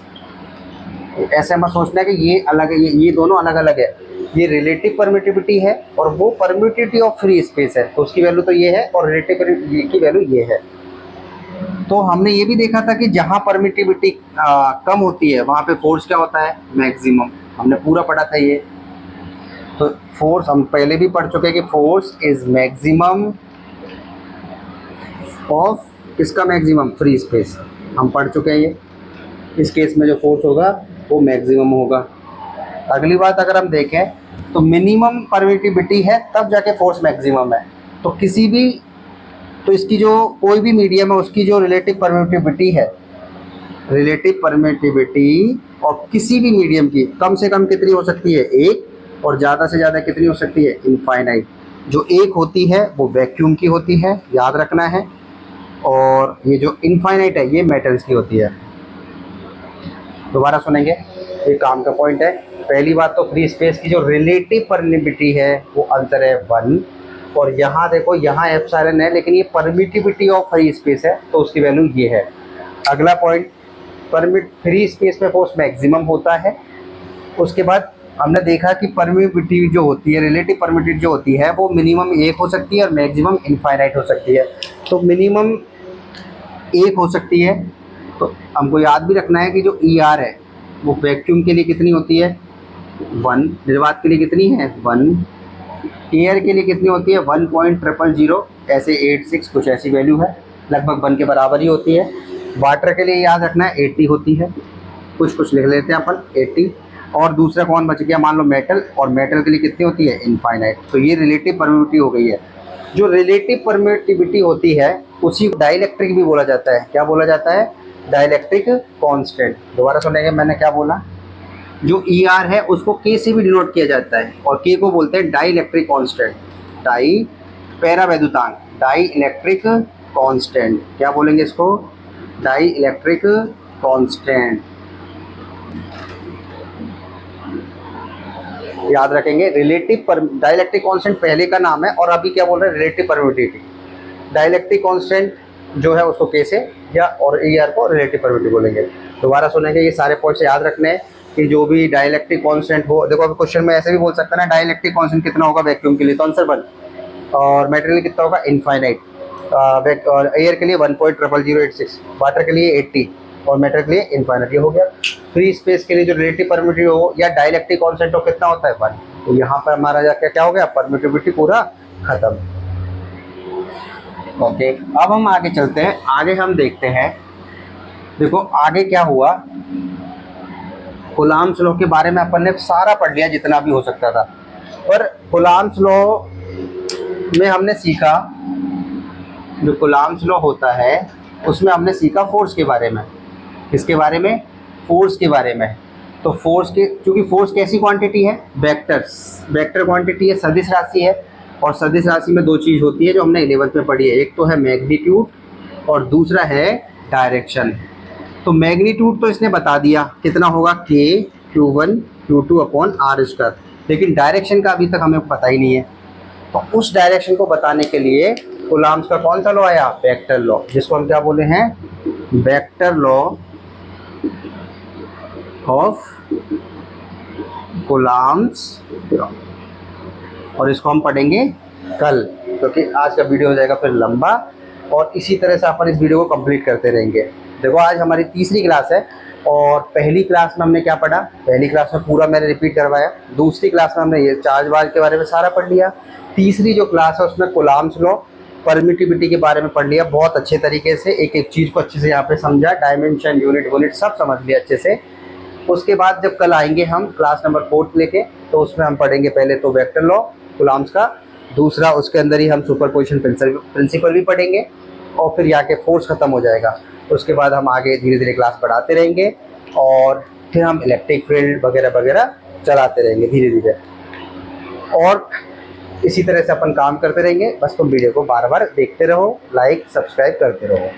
ऐसे हमें सोचना है कि ये अलग है, ये दोनों अलग अलग है। ये रिलेटिव परमिटिविटी है और वो परमिटिविटी ऑफ फ्री स्पेस है, तो उसकी वैल्यू तो ये है और रिलेटिव की वैल्यू ये है। तो हमने ये भी देखा था कि जहाँ परमिटिविटी कम होती है वहाँ पे फोर्स क्या होता है? मैक्सिमम। हमने पूरा पढ़ा था ये। तो फोर्स हम पहले भी पढ़ चुके हैं कि फोर्स इज मैक्सिमम ऑफ, किसका मैक्सिमम? Free space. हम पढ़ चुके हैं ये। इस केस में जो फोर्स होगा वो मैक्सिमम होगा। अगली बात अगर हम देखें तो मिनिमम परमिटिविटी है तब जाके फोर्स मैक्सिमम है। तो किसी भी, तो इसकी जो कोई भी मीडियम है उसकी जो रिलेटिव परमिटिविटी है, रिलेटिव परमिटिविटी और किसी भी मीडियम की कम से कम कितनी हो सकती है? 1, और ज़्यादा से ज़्यादा कितनी हो सकती है? इनफाइनाइट। जो 1 होती है वो वैक्यूम की होती है, याद रखना है। और ये जो इनफाइनाइट है ये मेटल्स की होती है। दोबारा सुनेंगे, ये काम का पॉइंट है। पहली बात तो फ्री स्पेस की जो रिलेटिव परमिटिविटी है वो आंसर है 1। और यहाँ देखो, यहाँ एप्सिलॉन है लेकिन ये परमिटिविटी ऑफ फ्री स्पेस है तो उसकी वैल्यू ये है। अगला पॉइंट, फ्री स्पेस में फोर्स मैक्सिमम होता है। उसके बाद हमने देखा कि परमिटिविटी जो होती है, रिलेटिव परमिटिविटी जो होती है वो मिनिमम 1 हो सकती है और मैक्सिमम इनफाइनाइट हो सकती है। तो मिनिमम 1 हो सकती है। तो हमको याद भी रखना है कि जो ER है वो वैक्यूम के लिए कितनी होती है? 1। निर्वात के लिए कितनी है? 1। एयर के लिए कितनी होती है? 1.000, ऐसे 86 कुछ ऐसी वैल्यू है, लगभग 1 के बराबर ही होती है। वाटर के लिए याद रखना है 80 होती है, कुछ लिख लेते हैं अपन 80। और दूसरा कौन बच गया? मान लो मेटल, और मेटल के लिए कितनी होती है? इनफाइनाइट। तो ये रिलेटिव परमिटिविटी हो गई है। जो रिलेटिव परमिटिविटी होती है उसी डाइलेक्ट्रिक भी बोला जाता है। क्या बोला जाता है? Dielectric constant. दोबारा सुनेंगे, मैंने क्या बोला? जो ई आर है उसको के से भी डिनोट किया जाता है, और के को बोलते हैं डाई इलेक्ट्रिक कॉन्स्टेंट, डाई पैरा वैद्युतांक, डाई इलेक्ट्रिक कॉन्स्टेंट। क्या बोलेंगे इसको? Dielectric constant. याद रखेंगे, रिलेटिव डाइलेक्ट्रिक कांस्टेंट पहले का नाम है, और अभी क्या बोल रहे हैं? Relative permittivity. डाइलेक्ट्रिक कांस्टेंट जो है उसको के से, या और ई आर को रिलेटिव परमिटिविटी बोलेंगे। दोबारा सुनेंगे, ये सारे पॉइंट्स याद रखने हैं कि जो भी डाइलेक्ट्रिक कांस्टेंट हो, देखो अभी क्वेश्चन में ऐसे भी बोल सकता है ना, डाइलेक्ट्रिक कांस्टेंट कितना होगा वैक्यूम के लिए, तो आंसर 1, और मेटेरियल कितना होगा? इनफाइनाइट। और एयर के लिए 1.00086, वाटर के लिए 80, और मैटर के लिए इनफाइनाइट। ये हो गया। फ्री स्पेस के लिए जो रिलेटिव परमिटिविटी हो या डाइलेक्ट्रिक कांस्टेंट हो कितना होता है? 1। तो यहाँ पर हमारा जाकर क्या हो गया? परमिटिविटी पूरा खत्म। ओके, अब हम आगे चलते हैं। आगे हम देखते हैं, देखो आगे क्या हुआ। कूलॉम्स लॉ के बारे में अपन ने सारा पढ़ लिया जितना भी हो सकता था, पर कूलॉम्स लॉ में हमने सीखा, जो कूलॉम्स लॉ होता है उसमें हमने सीखा फोर्स के बारे में। किसके बारे में? फोर्स के बारे में। तो फोर्स के, क्योंकि फोर्स कैसी क्वांटिटी है? वेक्टर क्वांटिटी है, सदिश राशि है, और सदिश राशि में दो चीज़ होती है जो हमने 11th में पढ़ी है, एक तो है मैग्नीट्यूड और दूसरा है डायरेक्शन। तो मैग्नीट्यूड तो इसने बता दिया कितना होगा, के Q1 Q2 upon R square, लेकिन डायरेक्शन का अभी तक हमें पता ही नहीं है। तो उस डायरेक्शन को बताने के लिए कूलॉम्स का कौन सा लॉ आया? वेक्टर लॉ, जिसको हम क्या बोले हैं? Vector law of Coulomb's. और इसको हम पढ़ेंगे कल, क्योंकि आज का वीडियो हो जाएगा फिर लंबा, और इसी तरह से अपन इस वीडियो को कंप्लीट करते रहेंगे। देखो आज हमारी तीसरी क्लास है, और पहली क्लास में हमने क्या पढ़ा? पहली क्लास में पूरा मैंने रिपीट करवाया। दूसरी क्लास में हमने ये चार्ज वार्ज के बारे में सारा पढ़ लिया। तीसरी जो क्लास है उसमें कूलॉम्स लॉ, परमिटिविटी के बारे में पढ़ लिया बहुत अच्छे तरीके से, एक एक चीज़ को अच्छे से यहाँ पे समझा, डायमेंशन, यूनिट सब समझ लिया अच्छे से। उसके बाद जब कल आएंगे हम क्लास नंबर 4 लेके, तो उसमें हम पढ़ेंगे पहले तो वेक्टर लॉ कूलॉम्स का, दूसरा उसके अंदर ही हम सुपरपोजिशन प्रिंसिपल भी पढ़ेंगे, और फिर यहाँ के फोर्स खत्म हो जाएगा। उसके बाद हम आगे धीरे धीरे क्लास बढ़ाते रहेंगे, और फिर हम इलेक्ट्रिक फील्ड वगैरह वगैरह चलाते रहेंगे धीरे धीरे, और इसी तरह से अपन काम करते रहेंगे। बस तुम वीडियो को बार बार देखते रहो, लाइक सब्सक्राइब करते रहो।